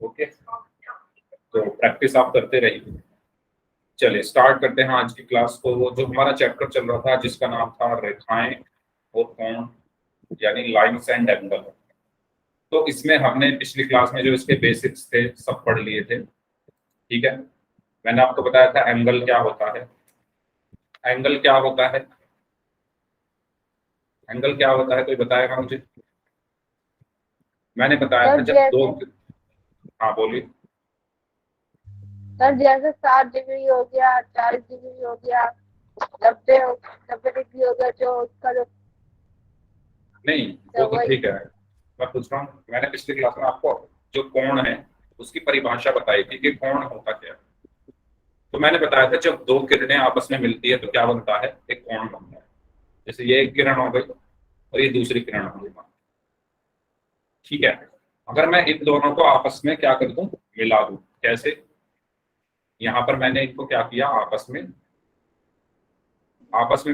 Okay, तो practice आप करते रहिए। चलिए स्टार्ट करते हैं आज की क्लास को। वो जो हमारा चैप्टर चल रहा था जिसका नाम था रेखाएं और कोण, यानी लाइन्स एंड एंगल। तो इसमें हमने पिछली क्लास में जो इसके बेसिक्स थे सब पढ़ लिए थे, ठीक है। मैंने आपको बताया था एंगल क्या होता है। एंगल क्या होता है? एंगल क्या होता है कोई बताएगा मुझे? मैंने बताया था सर जब दो, जैसे हाँ बोलिए। सर जैसे 60 डिग्री हो गया, 40 डिग्री हो गया, 90 डिग्री हो गया, जो उसका जो नहीं, वो तो तो वही। ठीक है। मैं पूछ रहा हूँ, मैंने पिछली क्लास में आपको जो कोण है उसकी परिभाषा बताई थी कि कोण होता क्या है। तो मैंने बताया था जब दो किरणें आपस में मिलती है तो क्या बनता है? एक कोण बनता है। जैसे ये एक किरण हो गई और ये दूसरी किरण हो गई, ठीक है। अगर मैं इन दोनों को आपस में क्या कर दूं? मिला दूं। कैसे? यहाँ पर मैंने इनको क्या किया, आपस में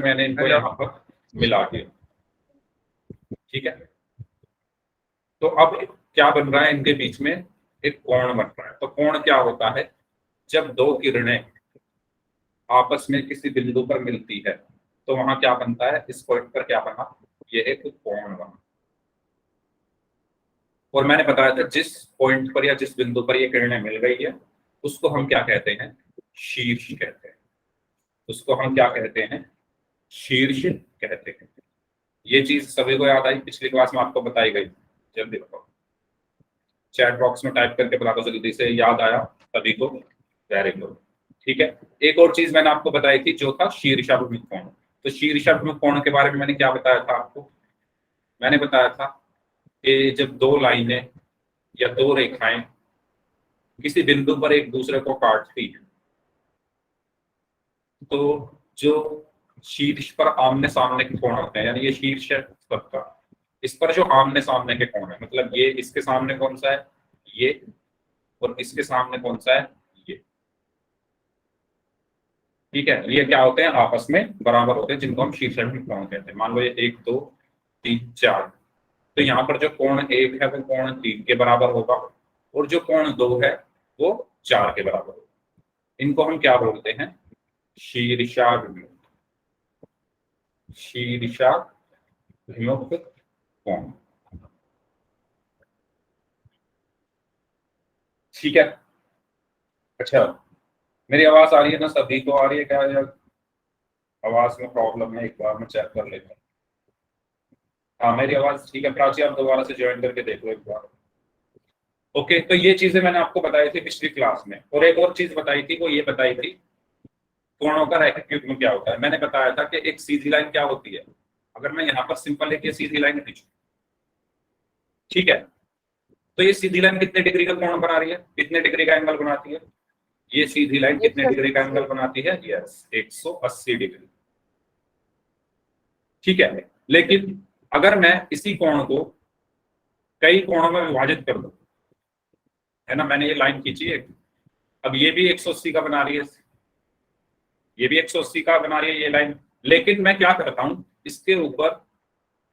मैंने इनको यहाँ पर मिला दिया, ठीक है। तो अब क्या बन रहा है इनके बीच में? एक कोण बन रहा है। तो कोण क्या होता है? जब दो किरणें आपस में किसी बिंदु पर मिलती है तो वहां क्या बनता है? इस पॉइंट पर क्या बना? ये एक कोण बना। और मैंने बताया था जिस पॉइंट पर या जिस बिंदु पर ये किरणें मिल गई है उसको हम क्या कहते हैं? शीर्ष कहते हैं। उसको हम क्या कहते हैं? शीर्ष कहते हैं। ये चीज सभी को याद आई? पिछली क्लास में आपको बताई गई। जल्दी बताओ, चैट बॉक्स में टाइप करके बता दो जल्दी से, याद आया सभी को? वेरी गुड, ठीक है। एक और चीज मैंने आपको बताई थी जो था शीर्षाभिमुख कोण। तो शीर्षाभिमुख कोण के बारे में मैंने क्या बताया था आपको? मैंने बताया था कि जब दो लाइनें या दो रेखाएं किसी बिंदु पर एक दूसरे को काटती हैं तो जो शीर्ष पर आमने सामने के कोण होते हैं, यानी ये शीर्ष है सबका, इस पर जो आमने सामने के कोण है, मतलब ये इसके सामने कौन सा है? ये। और इसके सामने कौन सा है? ये। ठीक है, ये क्या होते हैं? आपस में बराबर होते हैं, जिनको हम शीर्षाभिमुख कोण कहते हैं। मान लो ये 1 2 3 4, तो यहाँ पर जो कोण 1 है वो कोण 3 के बराबर होगा और जो कोण 2 है वो 4 के बराबर होगा। इनको हम क्या बोलते हैं? शीर्षाभिमुख। शीर्षाभिमुख कोण, ठीक है। अच्छा, मेरी आवाज आ रही है ना? सभी को आ रही है क्या, या आवाज में प्रॉब्लम है? एक बार मैं चेक कर लेता हूँ। हाँ मेरी आवाज ठीक है। प्राची आप दोबारा से ज्वाइन करके देख लो एक बार। ओके, तो ये चीजें मैंने आपको बताई थी पिछली क्लास में। और एक और चीज बताई थी, वो ये बताई थी कोणों का रैखिक युग्म क्या होता है। मैंने बताया था कि एक सीधी लाइन क्या होती है। अगर मैं यहाँ पर सिंपल एक ये सीधी लाइन खींचू, ठीक है, तो ये सीधी लाइन कितने डिग्री का कोण बना रही है? कितने डिग्री का एंगल बनाती है? ये सीधी लाइन कितने डिग्री का 180। एंगल बनाती है? यस, 180 डिग्री, ठीक है। लेकिन अगर मैं इसी कोण को कई कोणों में विभाजित कर दूं, है ना, मैंने ये लाइन खींची है, अब ये भी 180 का बना रही है, ये भी 180 का बना रही है ये लाइन, लेकिन मैं क्या करता हूं, इसके ऊपर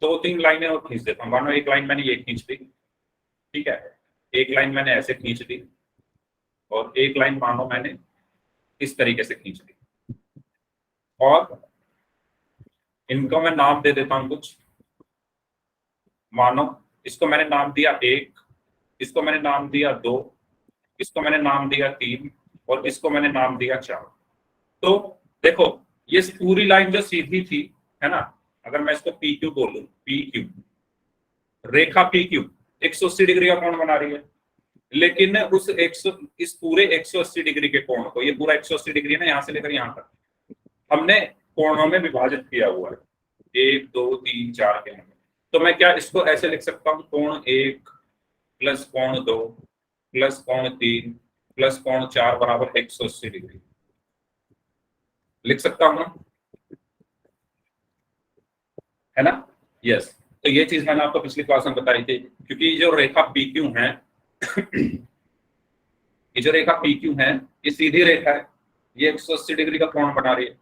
2 3 लाइनें और खींच देता हूं। मानो एक लाइन मैंने ये खींच दी, ठीक है, एक लाइन मैंने ऐसे खींच दी और एक लाइन मानो मैंने इस तरीके से खींच दी, और इनको मैं नाम दे देता हूं कुछ। मानो इसको मैंने नाम दिया 1, इसको मैंने नाम दिया 2, इसको मैंने नाम दिया 3 और इसको मैंने नाम दिया 4। तो देखो, ये पूरी लाइन जो सीधी थी, है ना, अगर मैं इसको पी क्यू बोलूं, पी क्यू, रेखा पी क्यू 180 डिग्री का कोण बना रही है। लेकिन उस 100, इस पूरे 180 डिग्री के कोण को, ये पूरा 180 डिग्री है ना, यहां से लेकर यहां तक हमने कोणों में विभाजित किया हुआ है, 1 2 3 4 के नाम। तो मैं क्या इसको ऐसे लिख सकता हूँ? कोण 1 प्लस कोण 2 प्लस कोण 3 प्लस कोण 4 बराबर 180 डिग्री, लिख सकता हूँ ना? है ना? यस। तो ये चीज मैंने आपको पिछली क्लास में बताई थी, क्योंकि जो रेखा पी क्यू है ये जो रेखा पी क्यू है ये सीधी रेखा है, ये 180 डिग्री का कोण बना रही है।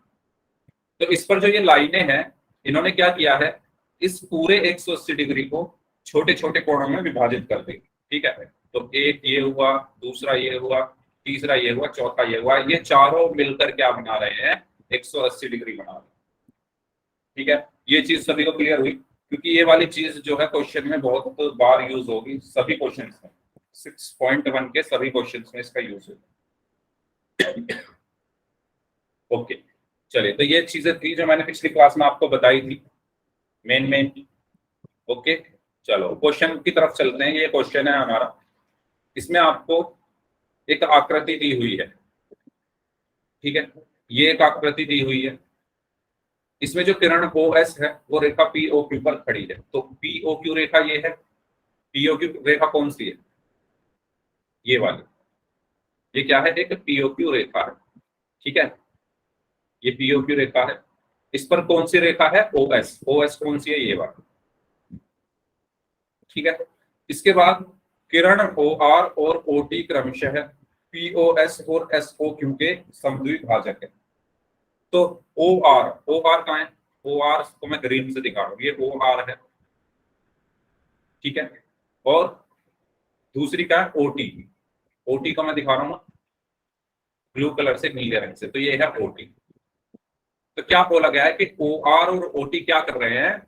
तो इस पर जो ये लाइनें हैं, इन्होंने क्या किया है, इस पूरे 180 डिग्री को छोटे छोटे कोणों में विभाजित कर दी, ठीक है। तो एक ये हुआ, दूसरा ये हुआ, तीसरा ये हुआ, चौथा ये हुआ, ये चारों मिलकर क्या बना रहे हैं, 180 डिग्री बना रहे हैं। ठीक है, ये चीज सभी को क्लियर हुई, क्योंकि ये वाली चीज जो है क्वेश्चन में बहुत बार यूज होगी, सभी क्वेश्चन में 6.1 के सभी क्वेश्चन में इसका यूज होगा। ओके, चलिए, तो ये चीजें थी जो मैंने पिछली क्लास में आपको बताई थी, मेन। ओके, चलो क्वेश्चन की तरफ चलते हैं। ये क्वेश्चन है हमारा, इसमें आपको एक आकृति दी हुई है। ठीक है, ये एक आकृति दी हुई है, इसमें जो किरण OS है वो रेखा POQ पर खड़ी है। तो POQ रेखा ये है, POQ रेखा कौन सी है, ये वाली, ये क्या है, एक POQ रेखा है। ठीक है, ये POQ रेखा है, इस पर कौन सी रेखा है, OS कौन सी है, ये वाली। ठीक है, इसके बाद किरण OR और OT क्रमशः POS और SOQ के समद्विभाजक है। तो OR कहाँ है, OR को मैं ग्रीन से दिखा रहा हूँ, ये OR है। ठीक है, और दूसरी क्या है, OT का मैं दिखा रहा हूँ ब्लू कलर से, नीले रंग से, तो ये है OT। तो क्या बोला गया है कि OR और OT क्या कर रहे हैं,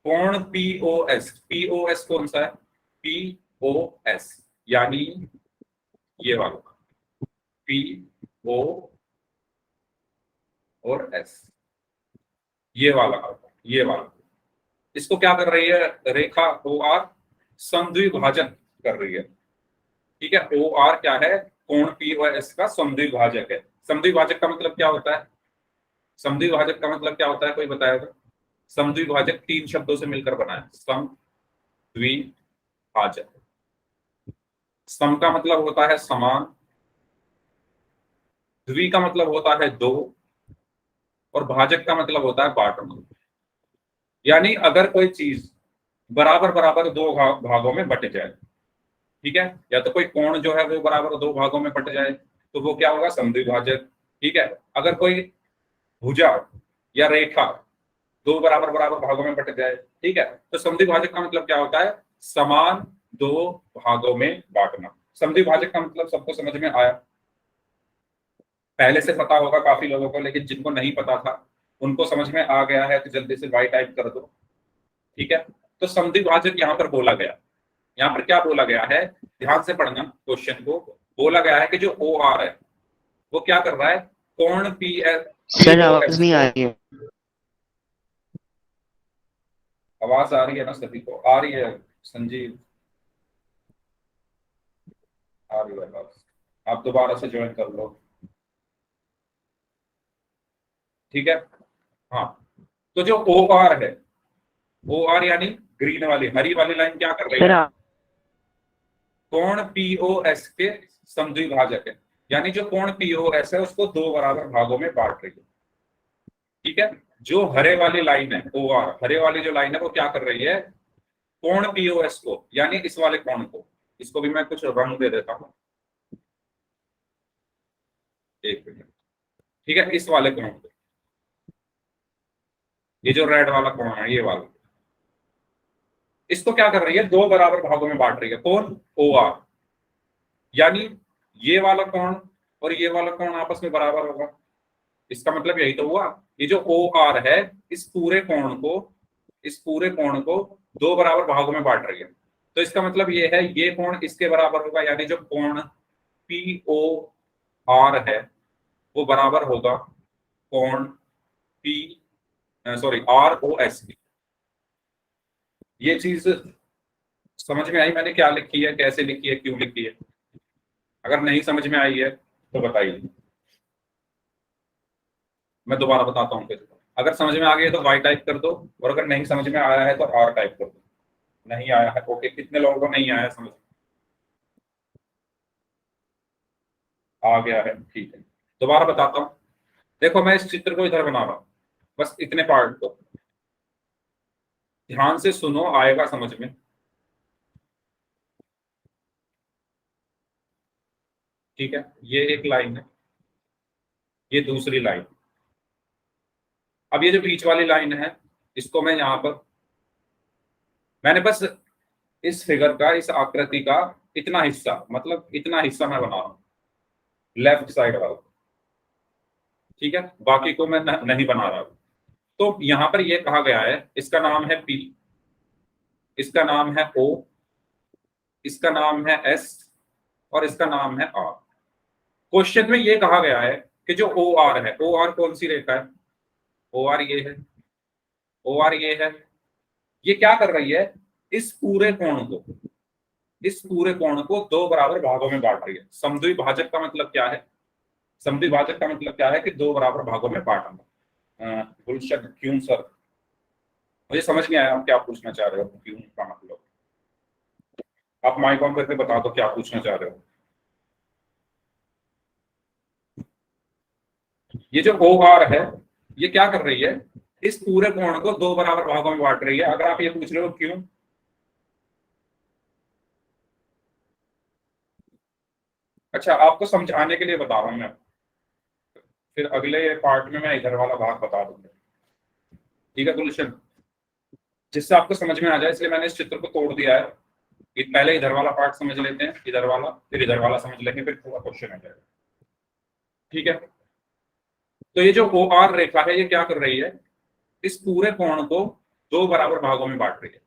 कोण POS कौन सा है, POS यानी ये वाला PO और S, ये वाला इसको क्या कर रही है, रेखा OR समद्विभाजन कर रही है। ठीक है, OR क्या है, कोण POS का समद्विभाजक है। समद्विभाजक का मतलब क्या होता है, समद्विभाजक का मतलब क्या होता है, कोई बताएगा। समद्विभाजक 3 शब्दों से मिलकर बना है, समद्विभाजक। सम का मतलब होता है समान, द्वि का मतलब होता है दो, और भाजक का मतलब होता है बांटना। यानी अगर कोई चीज बराबर बराबर दो भागों में बट जाए, ठीक है, या तो कोई कोण जो है वो बराबर दो भागों में बट जाए, तो वो क्या होगा, समद्विभाजक। ठीक है, अगर कोई भुजा या रेखा दो बराबर बराबर भागों में बट जाए, ठीक है, तो समद्विभाजक का मतलब क्या होता है, समान दो भागों में बांटना। समद्विभाजक का मतलब सबको समझ में आया, पहले से पता होगा काफी लोगों को, लेकिन जिनको नहीं पता था उनको समझ में आ गया है, तो जल्दी से वाई टाइप कर दो। ठीक है, तो समद्विभाजक यहाँ पर बोला गया, यहाँ पर क्या बोला गया है, ध्यान से पढ़ना क्वेश्चन को। बोला गया है कि जो OR है वो क्या कर रहा है, कोण सर आवाज नहीं आ रही है। आवाज आ रही है ना, सभी को आ रही है, संजीव आ रही है आवाज, आप दोबारा से ज्वाइन कर लो। ठीक है, हाँ, तो जो OR है, OR यानी ग्रीन वाली, हरी वाली लाइन क्या कर रही सर है, कोण POS के समद्विभाजक है, यानी जो कोण POS है उसको दो बराबर भागों में बांट रही है। ठीक है, जो हरे वाली लाइन है OR, हरे वाली जो लाइन है वो क्या कर रही है, कोण POS को, यानी इस वाले कोण को, इसको भी मैं कुछ रंग दे देता हूं, एक मिनट। ठीक है, इस वाले कोण को, ये जो रेड वाला कोण है, ये वाला, इसको क्या कर रही है, दो बराबर भागों में बांट रही है, कौन, OR। यानी ये वाला कोण और ये वाला कोण आपस में बराबर होगा, इसका मतलब यही तो हुआ, ये जो OR है इस पूरे कोण को दो बराबर भागों में बांट रही है। तो इसका मतलब ये है, ये कोण इसके बराबर होगा, यानी जो कोण POR है वो बराबर होगा कोण ROS की। ये चीज समझ में आई मैंने क्या लिखी है, कैसे लिखी है, क्यों लिखी है। अगर नहीं समझ में आई है तो बताइए, मैं दोबारा बताता हूँ फिर। अगर समझ में आ गई है तो वाई टाइप कर दो, और अगर नहीं समझ में आया है तो R टाइप कर दो। नहीं आया है, ओके, कितने लोगों को नहीं आया समझ, आ गया है, ठीक है, दोबारा बताता हूँ। देखो मैं इस चित्र को इधर बना रहा हूँ, बस इतने पार्ट को ध्यान से सुनो, आएगा समझ में। ठीक है, ये एक लाइन है, ये दूसरी लाइन। अब ये जो बीच वाली लाइन है, इसको मैं यहां पर, मैंने बस इस फिगर का, इस आकृति का इतना हिस्सा, मतलब इतना हिस्सा मैं बना रहा हूं लेफ्ट साइड वाला, ठीक है, बाकी को मैं नहीं बना रहा हूं। तो यहां पर ये कहा गया है, इसका नाम है P, इसका नाम है O, इसका नाम है S और इसका नाम है R। क्वेश्चन में ये कहा गया है कि जो OR है, OR कौन सी रेखा है? OR ये है, OR ये है, ये क्या कर रही है? इस पूरे कोण को, इस पूरे कोण को दो बराबर भागों में बांट रही है। समद्विभाजक का मतलब क्या है? समद्विभाजक का मतलब क्या है कि दो बराबर भागों में बांटना। गुलशन, क्यों सर? मुझे समझ नहीं आया आप क्या पूछना चाह रहे हो, क्यों का मतलब? आप माइक ऑन करके बता दो क्या पूछना चाह रहे हो। ये जो OR है, ये क्या कर रही है? इस पूरे कोण को दो बराबर भागों में बांट रही है। अगर आप ये पूछ रहे हो क्यों, अच्छा आपको समझाने के लिए बता रहा हूं मैं, फिर अगले पार्ट में मैं इधर वाला भाग बता दूंगा, ठीक है गुलशन, जिससे आपको समझ में आ जाए, इसलिए मैंने इस चित्र को तोड़ दिया है कि पहले इधर वाला पार्ट समझ लेते हैं, इधर वाला, फिर इधर वाला समझ लेंगे, फिर पूरा क्वेश्चन आ जाएगा, ठीक है। तो ये जो OR रेखा है, ये क्या कर रही है? इस पूरे कोण को दो बराबर भागों में बांट रही है।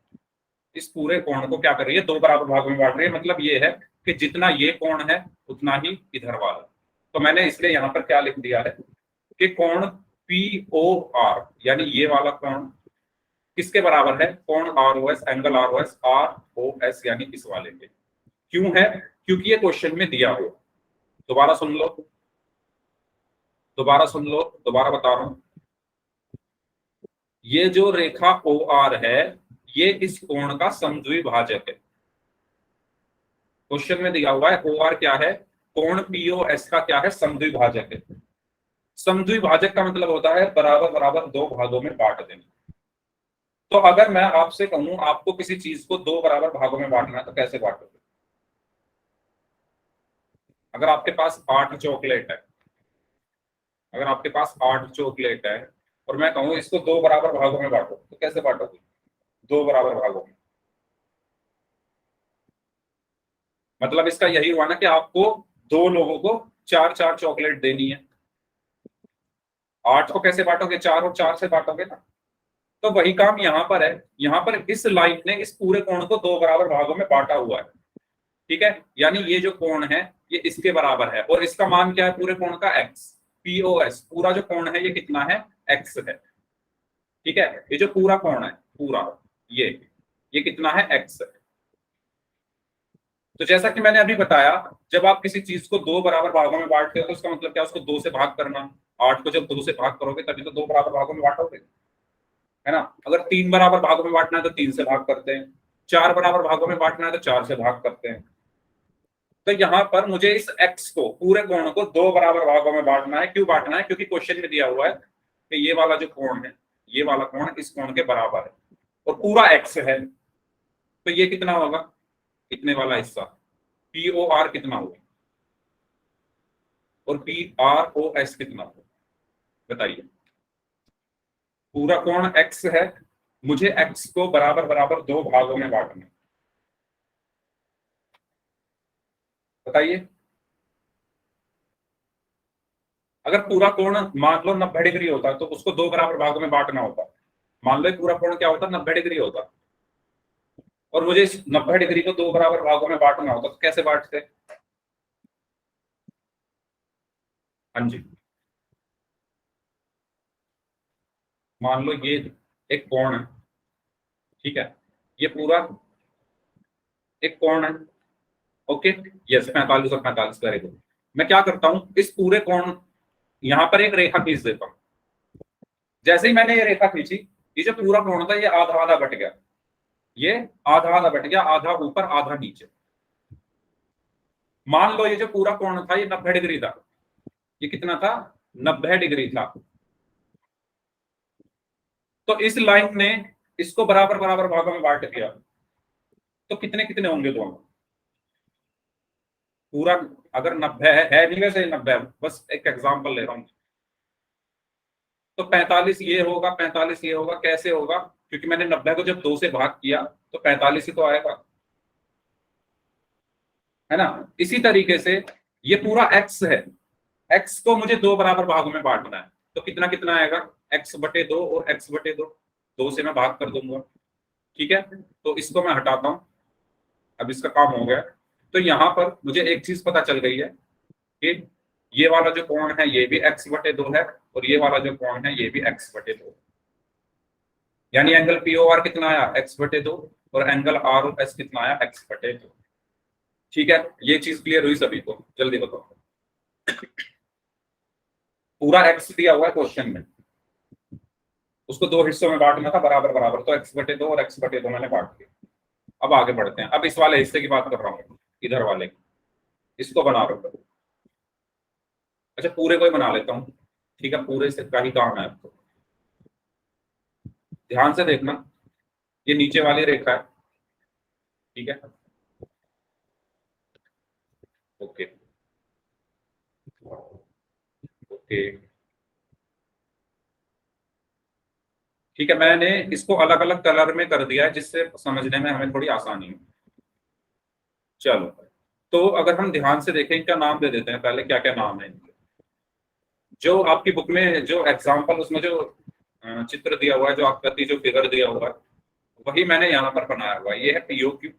इस पूरे कोण को क्या कर रही है? दो बराबर भागों में बांट रही है। मतलब ये है कि जितना ये कोण है उतना ही इधर वाला। तो मैंने इसलिए यहां पर क्या लिख दिया है कि कोण POR, यानी ये वाला कोण किसके बराबर है? कोण ROS, एंगल ROS यानी इस वाले के। क्यों है? क्योंकि ये क्वेश्चन में दिया हुआ। दोबारा सुन लो, दोबारा सुन लो, दोबारा बता रहा हूं, ये जो रेखा OR है, ये इस कोण का समद्विभाजक है। क्वेश्चन में दिया हुआ है OR क्या है? कोण POS का क्या है? समद्विभाजक है। समद्विभाजक का मतलब होता है बराबर बराबर दो भागों में बांट देना। तो अगर मैं आपसे कहूं आपको किसी चीज को दो बराबर भागों में बांटना है, तो कैसे बांटोगे? अगर आपके पास 8 चॉकलेट है, अगर आपके पास 8 चॉकलेट है और मैं कहूं इसको दो बराबर भागों में बांटो, तो कैसे बांटोगे? दो बराबर भागों में, मतलब इसका यही हुआ ना कि आपको दो लोगों को चार चार चॉकलेट देनी है। 8 को कैसे बांटोगे? 4 और 4 से बांटोगे ना। तो वही काम यहां पर है। यहां पर इस लाइन ने इस पूरे कोण को दो बराबर भागों में बांटा हुआ है, ठीक है। यानी ये जो कोण है ये इसके बराबर है, और इसका मान क्या है पूरे कोण का? x। POS, पूरा जो कोण है ये कितना है? x है, ठीक है। ये जो पूरा कोण है, पूरा ये कितना है? x है। तो जैसा कि मैंने अभी बताया, जब आप किसी चीज को दो बराबर भागों में बांटते हो तो उसका मतलब क्या? उसको दो से भाग करना। 8 को जब दो से भाग करोगे तभी तो दो बराबर भागों में बांटोगे, है ना। अगर तीन बराबर भागों में बांटना है तो 3 से भाग करते हैं, चार बराबर भागों में बांटना है तो 4 से भाग करते हैं। तो यहां पर मुझे इस x को, पूरे कोण को दो बराबर भागों में बांटना है। क्यों बांटना है? क्योंकि क्वेश्चन में दिया हुआ है कि ये वाला जो कोण है, ये वाला कोण इस कोण के बराबर है और पूरा x है। तो ये कितना होगा? इतने वाला हिस्सा POR कितना होगा और PROS कितना होगा? बताइए। पूरा कोण x है, मुझे x को बराबर बराबर दो भागों में बांटना है। बताइए। अगर पूरा कोण मान लो 90 डिग्री होता तो उसको दो बराबर भागों में बांटना होता। मान लो पूरा कोण क्या होता? 90 डिग्री होता, और मुझे इस 90 डिग्री को दो बराबर भागों में बांटना होता, तो कैसे बांटते? हाँ जी, मान लो ये एक कोण है, ठीक है, ये पूरा एक कोण है, ओके। यस, 45 और 45 करेगा। मैं क्या करता हूं, इस पूरे कोण, यहां पर एक रेखा खींच देता हूं। जैसे ही मैंने ये रेखा खींची, ये जो पूरा कोण था ये आधा आधा बट गया, ये आधा आधा बट गया, आधा ऊपर आधा नीचे। मान लो ये जो पूरा कोण था ये 90 डिग्री था। ये कितना था? 90 डिग्री था। तो इस लाइन ने इसको बराबर बराबर भागों में बांट दिया, तो कितने कितने होंगे दोनों? पूरा अगर 90 है नहीं, वैसे 90, बस एक एग्जांपल ले रहा हूं। तो 45 ये होगा, 45 ये होगा। कैसे होगा? क्योंकि मैंने 90 को जब 2 से भाग किया तो 45 ही तो आएगा। है ना। इसी तरीके से ये पूरा x है, x को मुझे दो बराबर भागों में बांटना है, तो कितना कितना आएगा, x/2 और x/2, 2 से मैं भाग कर दूंगा। ठीक है, तो इसको मैं हटाता हूं, अब इसका काम हो गया। तो यहां पर मुझे एक चीज पता चल गई है कि ये वाला जो कोण है ये भी x/2 है, और ये वाला जो कोण है ये भी x/2, यानी एंगल POR कितना आया, x/2, और एंगल ROS कितना आया, x/2। ठीक है, ये चीज क्लियर हुई सभी को, जल्दी बताओ। पूरा x दिया हुआ है क्वेश्चन में, उसको दो हिस्सों में बांटना था बराबर बराबर, तो x/2 और x/2 मैंने बांट दिया। अब आगे बढ़ते हैं, अब इस वाले हिस्से की बात कर रहा हूँ, इधर वाले, इसको बना रहा हूँ। अच्छा, पूरे को ही बना लेता हूँ, ठीक है, पूरे से का ही काम है आपको। ध्यान से देखना, ये नीचे वाली रेखा है, ठीक है, ओके ओके, ठीक है, मैंने इसको अलग अलग कलर में कर दिया है जिससे समझने में हमें थोड़ी आसानी हो। चलो, तो अगर हम ध्यान से देखें, इनका नाम दे देते हैं पहले, क्या क्या नाम है इनके। जो आपकी बुक में जो एग्जाम्पल, उसमें जो चित्र दिया हुआ है, जो आकृति, जो फिगर दिया हुआ है, वही मैंने यहाँ पर बनाया हुआ है। ये है POQ,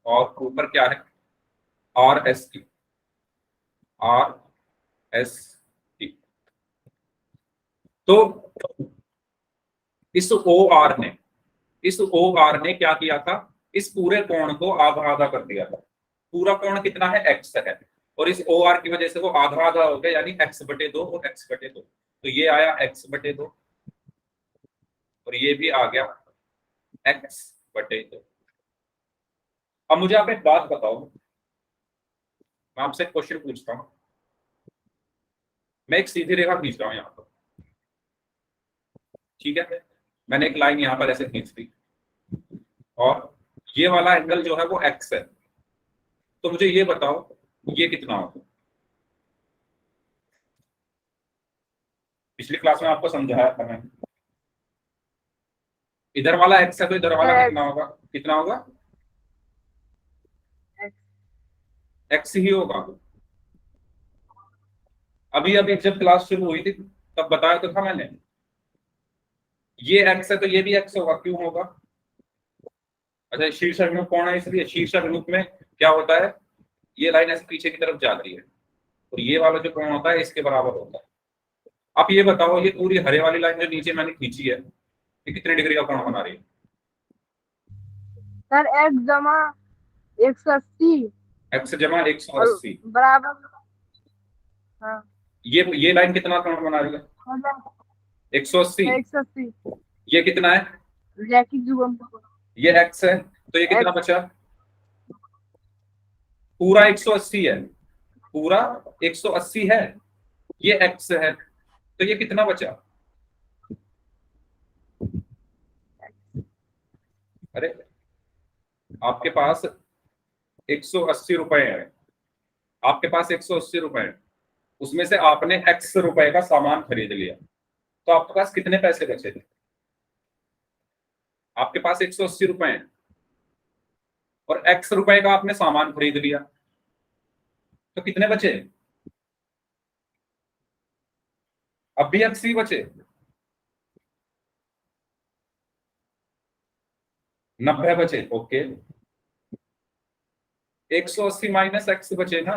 और ऊपर क्या है, RST, RST। तो इस OR ने क्या किया था, इस पूरे कोण को आधा आधा कर दिया था। पूरा कोण कितना है, x है, और इस OR की वजह से वो आधा आधा हो गया, यानी x/2 और x/2। तो ये आया x/2, और ये भी आ गया x/2। अब मुझे आप एक बात बताओ, मैं आपसे एक क्वेश्चन पूछता हूं। मैं एक सीधी रेखा खींच रहा हूं यहां पर, ठीक है, मैंने एक लाइन यहां पर ऐसे खींच दी, और ये वाला एंगल जो है वो x है। तो मुझे ये बताओ ये कितना होगा। पिछली क्लास में आपको समझाया था मैंने, इधर वाला x है तो इधर वाला कितना होगा, कितना होगा, x ही होगा। अभी अभी जब क्लास शुरू हुई थी तब बताया तो था मैंने, ये x है तो ये भी x होगा, क्यों होगा। अच्छा, शीर्षाभिमुख कोण है इसलिए। शीर्षाभिमुख में क्या होता है, ये लाइन ऐसे पीछे की तरफ जाती है, और ये वाला जो कोण होता है इसके बराबर होता है। आप ये बताओ, ये पूरी हरे वाली लाइन जो नीचे मैंने खींची है, ये कितने डिग्री का कोण बना रही है। सर x = 180 x = 180 बराबर। हाँ, ये लाइन कितना कोण बना रही है, 180। 180 ये कितना है, रैखिक युग्म। ये x है, तो ये कितना बचा, पूरा 180 है, पूरा 180 है, ये x है, तो ये कितना बचा। अरे, आपके पास 180 रुपए है, आपके पास 180 रुपए है, उसमें से आपने x रुपए का सामान खरीद लिया, तो आपके पास कितने पैसे बचे थे। आपके पास 180 रुपए हैं, और x रुपए का आपने सामान खरीद लिया, तो कितने बचे, अब भी x ही बचे, 90 बचे। ओके, 180 माइनस x बचे ना।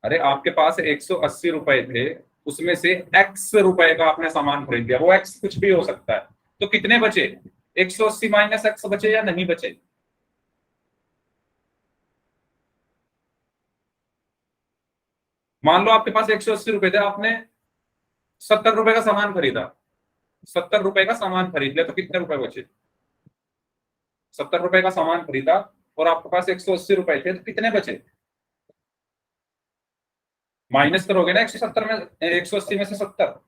अरे, आपके पास 180 रुपए थे, उसमें से x रुपए का आपने सामान खरीद लिया, वो x कुछ भी हो सकता है, तो कितने बचे, 180 माइनस x बचे या नहीं बचे। मान लो आपके पास 180 रुपए थे, आपने 70 रुपए का सामान खरीदा, 70 रुपए का सामान खरीद लिया, तो कितने रुपए बचे, 70 रुपए का सामान खरीदा और आपके पास 180 रुपए थे, तो कितने बचे। माइनस करोगे ना 170 में, 180 में से 70,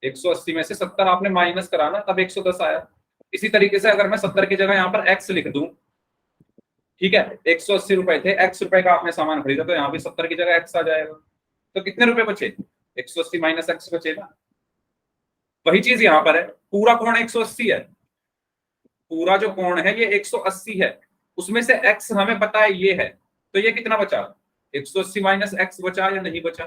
180 में से 70 आपने माइनस करा ना, तब 110 आया। इसी तरीके से अगर मैं 70 की जगह यहाँ पर x लिख दूं, ठीक है, 180 रुपए थे, x रुपए का आपने सामान खरीदा, तो यहाँ भी 70 की जगह x आ जाएगा, तो कितने रुपए बचे, 180 माइनस x बचे ना। वही चीज यहाँ पर है, पूरा कोण 180 है, पूरा जो कोण है ये 180 है, उसमें से x हमें पता है ये है, तो ये कितना बचा? 180 माइनस x बचा या नहीं बचा?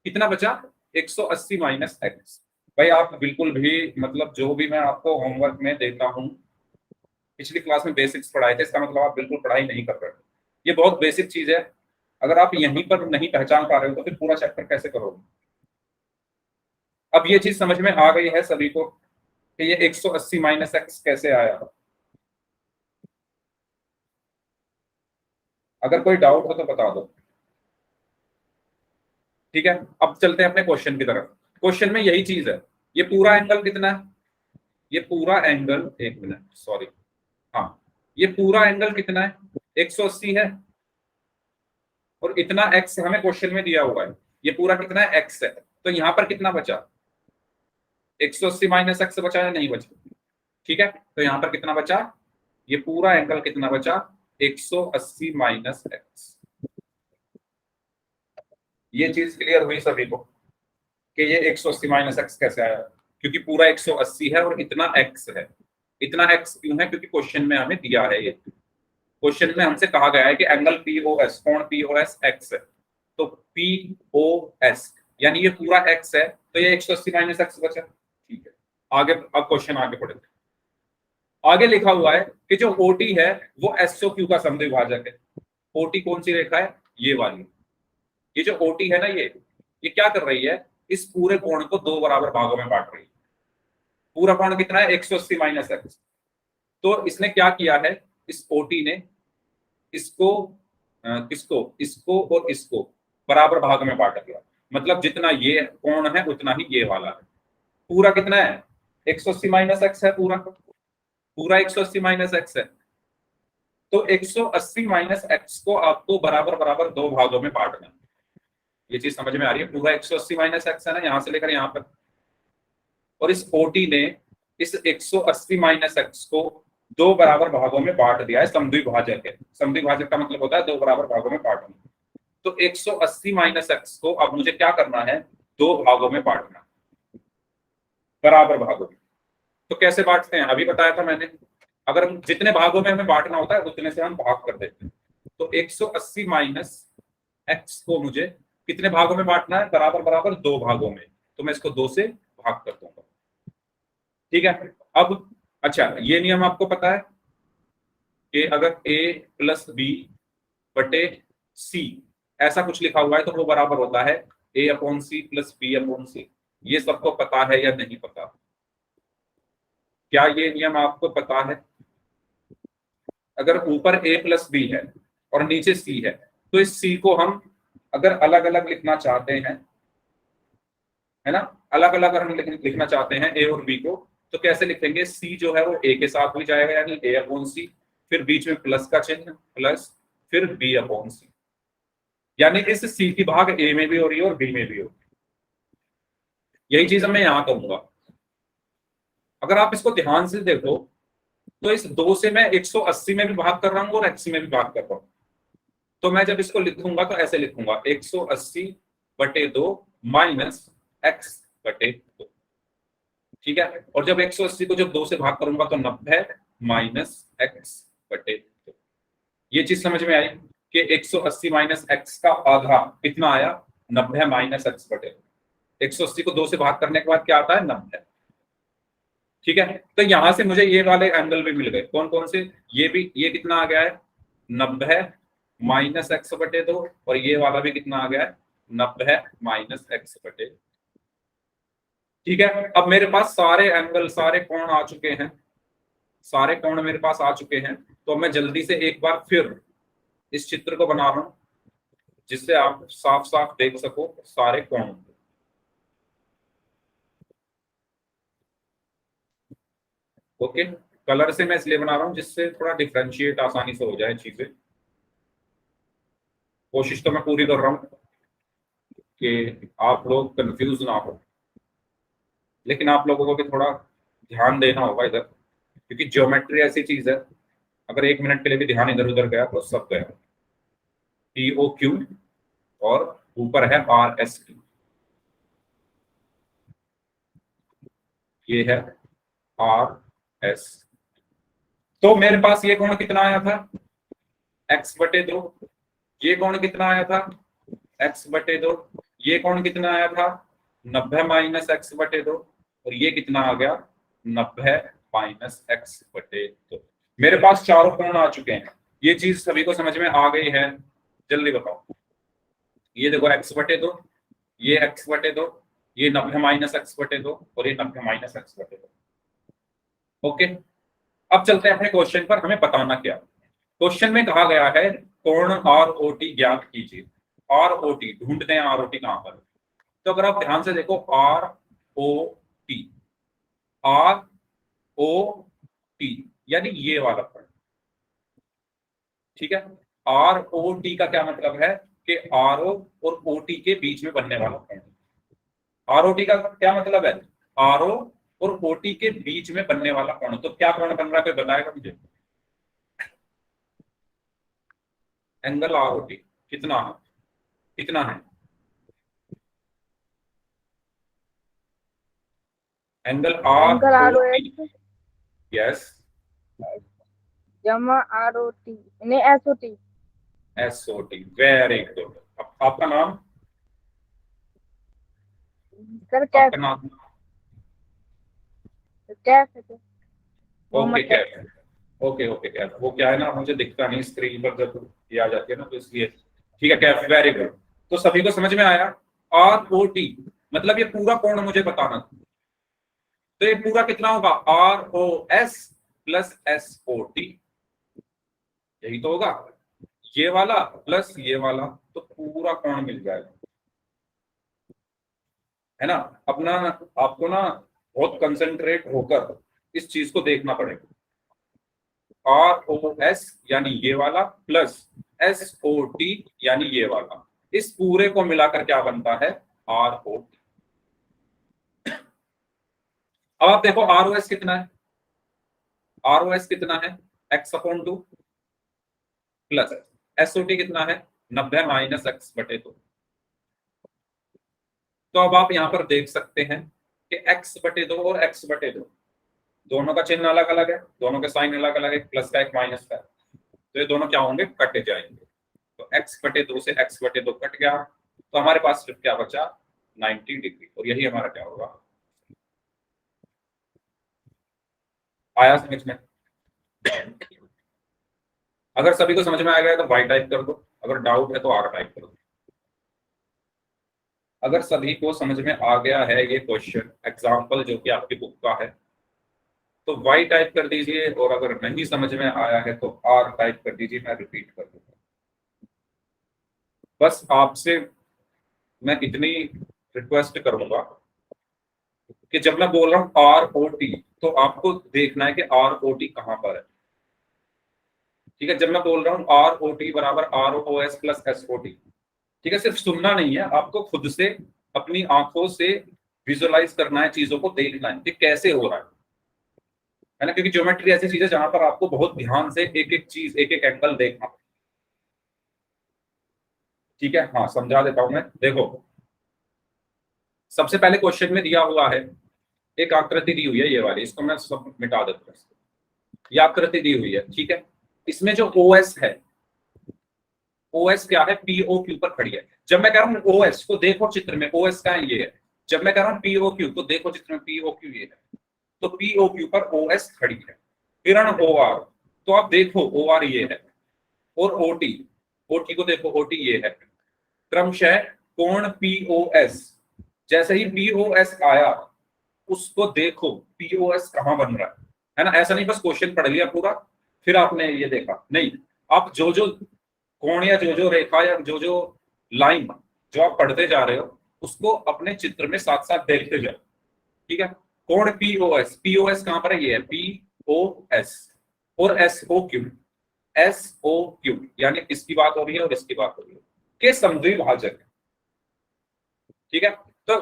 कितना बचा? 180 माइनस x। भाई आप बिल्कुल भी मतलब जो भी मैं आपको होमवर्क में देता हूं, पिछली क्लास में बेसिक्स पढ़ाए थे, इसका मतलब आप बिल्कुल पढ़ाई नहीं कर रहे हो। ये बहुत बेसिक चीज है, अगर आप यहीं पर नहीं पहचान पा रहे हो तो फिर पूरा चैप्टर कैसे करोगे? अब ये चीज समझ में आ गई है सभी को कि ये 180 माइनस एक्स कैसे आया? अगर कोई डाउट हो तो बता दो। ठीक है, अब चलते हैं अपने क्वेश्चन की तरफ। क्वेश्चन में यही चीज है। ये पूरा एंगल कितना है? ये पूरा एंगल, एक मिनट सॉरी, हाँ, ये पूरा एंगल कितना है? 180 है, और इतना एक्स हमें क्वेश्चन में दिया हुआ है। ये पूरा कितना है? एक्स है। तो यहां पर कितना बचा? 180 माइनस एक्स बचा या नहीं बचा? ठीक है, तो यहां पर कितना बचा? ये पूरा एंगल कितना बचा? 180 माइनस एक्स। ये चीज क्लियर हुई सभी को कि ये 180 माइनस एक्स कैसे आया? क्योंकि पूरा 180 है और इतना एक्स है। इतना एक्स क्यों है? क्योंकि क्वेश्चन में हमें दिया है, ये क्वेश्चन में हमसे कहा गया है कि एंगल पीओएस, कोण पीओएस एक्स है, तो पीओएस यानी ये पूरा एक्स है, तो ये 180 माइनस एक्स बचा। ठीक है, आगे अब क्वेश्चन आगे पढ़ेंगे। आगे लिखा हुआ है कि जो ओटी है वो एसओ क्यू का समद्विभाजक है। ओटी कौन सी रेखा है? ये वाली। ये जो ओटी है ना, ये क्या कर रही है? इस पूरे कोण को दो बराबर भागों में बांट रही है। पूरा कोण कितना है? 180 माइनस एक्स। तो इसने क्या किया है? इस ओटी ने इसको किसको, इसको और इसको बराबर भाग में बांट दिया। मतलब जितना ये कोण है उतना ही ये वाला है। पूरा कितना है? 180 माइनस एक्स है। पूरा पूरा 180 माइनस एक्स है। तो 180 माइनस एक्स को आपको बराबर बराबर दो भागों में बांटना है। ये चीज समझ में आ रही है? पूरा 180 माइनस एक्स है ना, यहां से लेकर यहां पर, और इस ओटी ने इस 180 माइनस एक्स को दो बराबर भागों में बांट दिया है। समद्विभाजक है। समद्विभाजक का मतलब होता है दो बराबर भागों में बांटना। तो 180 माइनस एक्स को अब मुझे क्या करना है? दो भागों में बांटना, बराबर भागों में। तो कैसे बांटते हैं? अभी बताया था मैंने। अगर जितने भागों में हमें बांटना होता है उतने से हम भाग कर देते हैं। तो 180 माइनस एक्स को मुझे कितने भागों में बांटना है? बराबर बराबर दो भागों में। तो मैं इसको दो से भाग कर दूंगा। ठीक है, अब अच्छा, ये नियम आपको पता है कि अगर a प्लस बी बटे सी ऐसा कुछ लिखा हुआ है तो वो बराबर होता है a upon C plus B upon C. ये सबको पता है या नहीं पता? क्या ये नियम आपको पता है? अगर ऊपर a प्लस बी है और नीचे c है, तो इस c को हम अगर अलग अलग लिखना चाहते हैं, है ना, अलग अलग अगर हम लिखना चाहते हैं a और b को, तो कैसे लिखेंगे? c जो है वो a के साथ भी जाएगा यानी a अपॉन सी, फिर बीच में प्लस का चिन्ह प्लस, फिर b अपॉन सी। यानी इस c की भाग a में भी हो रही है और b में भी हो रही है। यही चीज मैं यहां करूंगा। अगर आप इसको ध्यान से देखो तो इस दो से मैं 180 में भी भाग कर रहा हूँ और x में भी भाग कर रहा हूँ। तो मैं जब इसको लिखूंगा तो ऐसे लिखूंगा 180 बटे 2 माइनस x बटे 2। ठीक है, और जब 180 को जब 2 से भाग करूंगा तो 90 माइनस x बटे 2। ये चीज समझ में आई कि 180 माइनस एक्स का आधा कितना आया? 90 माइनस एक्स बटे 2। 180 को 2 से भाग करने के बाद क्या आता है? 90। ठीक है, तो यहां से मुझे ये वाले एंगल भी मिल गए। कौन कौन से? ये भी, ये कितना आ गया है? 90 माइनस एक्स बटे 2, और ये वाला भी कितना आ गया है? 90 माइनस एक्स बटे 2। ठीक है, अब मेरे पास सारे एंगल, सारे कोण आ चुके हैं। सारे कोण मेरे पास आ चुके हैं। तो मैं जल्दी से एक बार फिर इस चित्र को बना रहा हूं जिससे आप साफ साफ देख सको सारे कोण। ओके, कलर से मैं इसलिए बना रहा हूं जिससे थोड़ा डिफ्रेंशिएट आसानी से हो जाए चीजें। कोशिश तो मैं पूरी कर रहा हूं कि आप लोग कंफ्यूज ना हो, लेकिन आप लोगों को भी थोड़ा ध्यान देना होगा इधर, क्योंकि ज्योमेट्री ऐसी चीज है, अगर एक मिनट के लिए भी ध्यान इधर उधर गया तो सब गया। पी ओ क्यू और ऊपर है आर एस क्यू, ये है आर एस। तो मेरे पास ये कोण कितना आया था, x/2। ये कोण कितना आया था, x/2। ये कोण कितना आया था, 90 माइनस x/2। और ये कितना आ गया, 90 माइनस x/2। मेरे पास चारों कोण आ चुके हैं। ये चीज सभी को समझ में आ गई है, जल्दी बताओ। ये देखो x/2, ये x/2, ये 90 माइनस x/2 और ये 90 माइनस x/2। ओके, अब चलते हैं अपने क्वेश्चन पर। हमें बताना क्या, क्वेश्चन में कहा गया है कोण ROT ज्ञात कीजिए। ROT ढूंढते हैं, ROT कहां पर। तो अगर आप ध्यान से देखो, ROT, ROT यानी ये वाला कोण, ठीक है। ROT का क्या मतलब है कि RO और OT के बीच में बनने वाला कोण। ROT का क्या मतलब है, RO और OT के बीच में बनने वाला कोण। तो क्या कोण बन रहा है, कोई बताएगा मुझे। एंगल ROT कितना है, कितना है angle angle ROT। ROS yes, जमा ROT नहीं SOT। SOT, very good. आपका नाम, सर आपका कैफ, नाम। कैफ है sir, okay Mohammad Kaif. Kaif, okay okay Kaif. वो क्या है ना, मुझे दिखता नहीं स्क्रीन पर जब ये आ जाती है ना, तो इसलिए। ठीक है कैफ, वेरी गुड। तो सभी को समझ में आया। ROT मतलब ये पूरा कोण मुझे बताना था। तो ये पूरा कितना होगा, ROS प्लस SOT, यही तो होगा। ये वाला प्लस ये वाला, तो पूरा कोण मिल जाएगा, है ना। अपना आपको ना बहुत कंसंट्रेट होकर इस चीज को देखना पड़ेगा। ROS यानी ये वाला प्लस SOT यानी ये वाला, इस पूरे को मिलाकर क्या बनता है, ROT। अब आप देखो ROS कितना है, ROS कितना है, x/2 प्लस SOT कितना है, 90 माइनस x/2। तो अब आप यहां पर देख सकते हैं कि x/2 और x/2 दोनों का चिन्ह अलग अलग है, दोनों के साइन अलग अलग है, प्लस का एक माइनस का है। तो ये दोनों क्या होंगे, कट जाएंगे। तो x/2 से x/2 कट गया, तो हमारे पास सिर्फ क्या बचा, 90 डिग्री। और यही हमारा क्या होगा, आया समझ में। अगर सभी को समझ में आ गया तो y टाइप कर दो, अगर डाउट है तो r टाइप कर दो। अगर सभी को समझ में आ गया है ये क्वेश्चन एग्जाम्पल जो कि आपकी बुक का है, तो y टाइप कर दीजिए, और अगर नहीं समझ में आया है तो r टाइप कर दीजिए। मैं रिपीट कर दूंगा। बस आपसे मैं इतनी रिक्वेस्ट करूंगा कि जब मैं बोल रहा हूं ROT, तो आपको देखना है कि ROT कहां पर है। ठीक है, जब मैं बोल रहा हूं ROT बराबर ROS प्लस SOT, ठीक है, सिर्फ सुनना नहीं है, आपको खुद से अपनी आंखों से विजुअलाइज करना है, चीजों को देखना है कि कैसे हो रहा है ना। क्योंकि ज्योमेट्री ऐसी चीज है जहां पर आपको बहुत ध्यान से एक एक चीज, एक एक एंगल देखना। ठीक है, हाँ समझा देता हूं मैं। देखो, सबसे पहले क्वेश्चन में दिया हुआ है, एक आकृति दी हुई है ये वाली, इसको मैं सब मिटा देता हूँ। ये आकृति दी हुई है, ठीक है। इसमें जो OS है, OS क्या है, POQ पर खड़ी है। जब मैं कह रहा हूँ OS को देखो चित्र में, OS का है ये है। जब मैं कह रहा हूँ POQ को देखो चित्र में, POQ ये है। तो POQ पर OS खड़ी है। किरण OR, तो आप देखो OR ये है। और OT को देखो, OT ये है। क्रमशः कोण POS, जैसे ही POS आया उसको देखो POS कहां बन रहा है ना। ऐसा नहीं बस क्वेश्चन पढ़ लिया पूरा फिर आपने ये देखा, नहीं। आप जो जो कोण या जो जो रेखा या जो जो लाइन जो आप पढ़ते जा रहे हो, उसको अपने चित्र में साथ साथ देखते जाओ। ठीक है, कोण POS कहां पर है, ये है POS। और SOQ यानी इसकी बात हो रही है और इसकी बात हो रही है, के समद्विभाजक। ठीक है, तो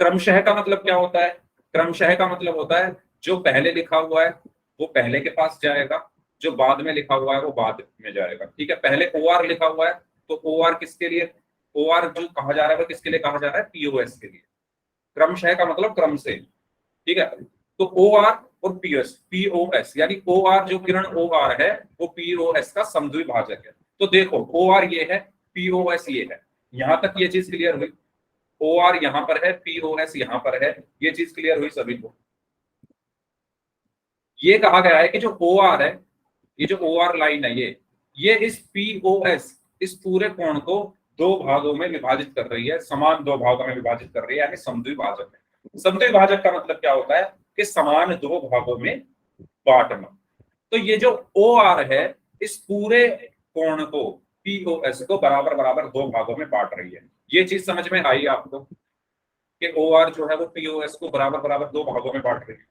क्रमशः का मतलब क्या होता है, क्रमशः का मतलब होता है जो पहले लिखा हुआ है वो पहले के पास जाएगा, जो बाद में लिखा हुआ है वो बाद में जाएगा। ठीक है, पहले OR लिखा हुआ है तो OR किसके लिए, OR जो कहा जा रहा है वो किसके लिए कहा जा रहा है, POS के लिए। क्रमशः का मतलब क्रम से। ठीक है, तो OR और पीओएस यानी ओ आर, जो किरण ओ आर है वो पीओएस का समद्विभाजक है। तो देखो ओ आर ये है, पीओएस ये है, यहां तक ये चीज क्लियर हुई। ओ आर यहां पर है, पीओएस यहां पर है, ये चीज क्लियर हुई सभी को। ये कहा गया है कि जो ओ आर है, ये जो ओ आर लाइन है, ये इस पीओएस, इस पूरे कोण को दो भागों में विभाजित कर रही है, समान दो भागों में विभाजित कर रही है, यानी समद्विभाजक है। समद्विभाजक का मतलब क्या होता है कि समान दो भागों में बांटना। तो ये जो ओ आर है इस पूरे कोण को, पीओएस को बराबर बराबर दो भागों में बांट रही है। ये चीज समझ में आई आपको कि ओ आर जो है वो पीओएस को बराबर बराबर दो भागों में बांट रही है,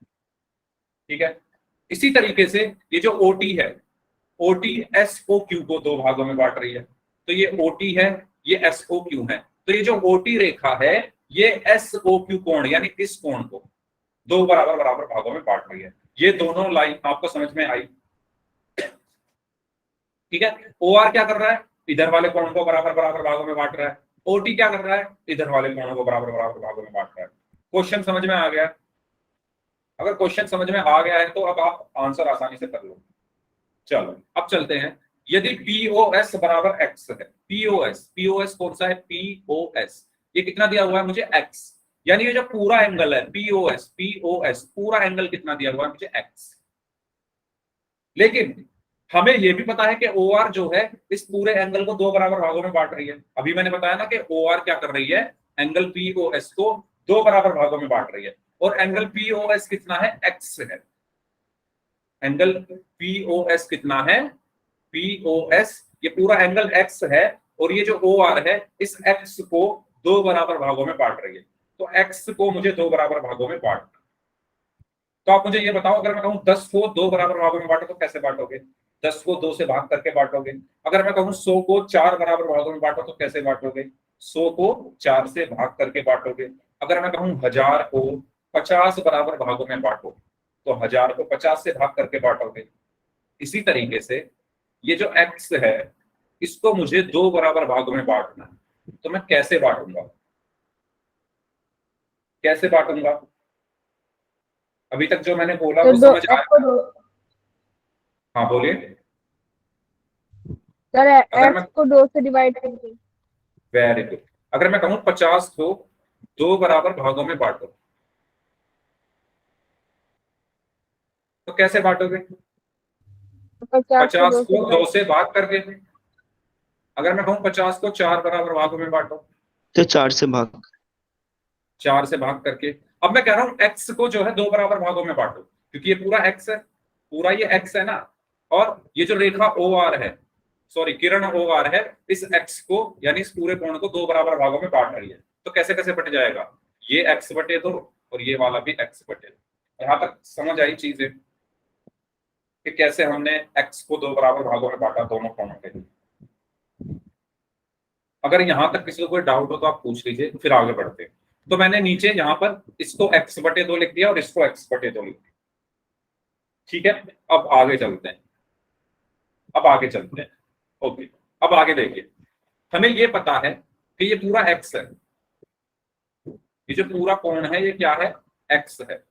ठीक है। इसी तरीके से ये जो ओटी है, ओटी एस ओ क्यू को दो भागों में बांट रही है। तो ये ओटी है, ये एस ओ क्यू है। तो ये जो ओटी रेखा है ये एस ओ क्यू कोण यानी इस कोण को दो बराबर बराबर भागों में बांट रही है। ये दोनों लाइन आपको समझ में आई, ठीक है। ओ आर क्या कर रहा है, इधर वाले कोण को बराबर बराबर भागों में बांट रहा है। ओटी क्या कर रहा है, इधर वाले कोण को बराबर बराबर भागों में बांट रहा है। क्वेश्चन समझ में आ गया? अगर क्वेश्चन समझ में आ गया है तो अब आप आंसर आसानी से कर लो। चलो अब चलते हैं। यदि पीओएस बराबर एक्स है, पीओएस कौन सा है, पीओएस, ये कितना दिया हुआ है मुझे, एक्स, यानी ये जो पूरा एंगल है पीओएस पूरा एंगल कितना दिया हुआ है मुझे, एक्स। लेकिन हमें यह भी पता है कि ओ आर जो है इस पूरे एंगल को दो बराबर भागों में बांट रही है। अभी मैंने बताया ना कि ओ आर क्या कर रही है, एंगल पीओएस को दो बराबर भागों में बांट रही है, और एंगल पीओएस कितना है, एक्स है। एंगल पीओएस कितना है, पीओएस ये पूरा एंगल एक्स है, और ये जो ओ आर है इस एक्स को दो बराबर भागों में बांट रही है। तो एक्स को मुझे दो बराबर भागों में बांटना। तो आप मुझे ये बताओ, अगर मैं कहूं 10 को दो बराबर भागों में बांटो तो कैसे बांटोगे? 10 को 2 से भाग करके बांटोगे। अगर मैं कहूं 100 को 4 बराबर भागों में बांटो तो कैसे बांटोगे? 100 को 4 से भाग करके बांटोगे। अगर मैं कहूं 1000 को 50 बराबर भागों में बांटो तो 1000 को 50 से भाग करके बांटोगे। इसी तरीके से ये जो x है इसको मुझे दो बराबर भागों में बांटना है, तो मैं कैसे बांटूंगा, कैसे बांटूंगा? अभी तक जो मैंने बोला तो वो दो समझ एक्स को आया? दो, हाँ बोलिए। सर अगर एक्स मैं, को दो से डिवाइड करके। वेरी गुड, अगर मैं कहूं 50 को दो बराबर भागों में बांटो तो कैसे बांटोगे? 50 को 50 दो से को दो डिवाइड। से भाग करके। अगर मैं कहूं 50 को चार बराबर भागों में बांटो तो 4 से भाग। चार से भाग करके। अब मैं कह रहा हूं एक्स को जो है दो बराबर भागों में बांटो, क्योंकि ये पूरा एक्स है, पूरा ये एक्स है ना, और ये जो रेखा ओ आर है, सॉरी किरण ओ आर है, इस एक्स को यानी इस पूरे कोण को दो बराबर भागों में बांट रही है। तो कैसे कैसे बट जाएगा, ये एक्स बटे दो और ये वाला भी एक्स बटे दो। यहां तक समझ आई चीजें कि कैसे हमने एक्स को दो बराबर भागों में बांटा दोनों कोणों के लिए। अगर यहां तक किसी को कोई डाउट हो तो आप पूछ लीजिए, फिर आगे बढ़ते हैं। तो मैंने नीचे यहां पर इसको x बटे दो लिख दिया और इसको x बटे दो लिख दिया, ठीक है। अब आगे चलते हैं, अब आगे चलते हैं। ओके, अब आगे देखिए, हमें ये पता है कि ये पूरा x है, ये जो पूरा कोण है ये क्या है, x है।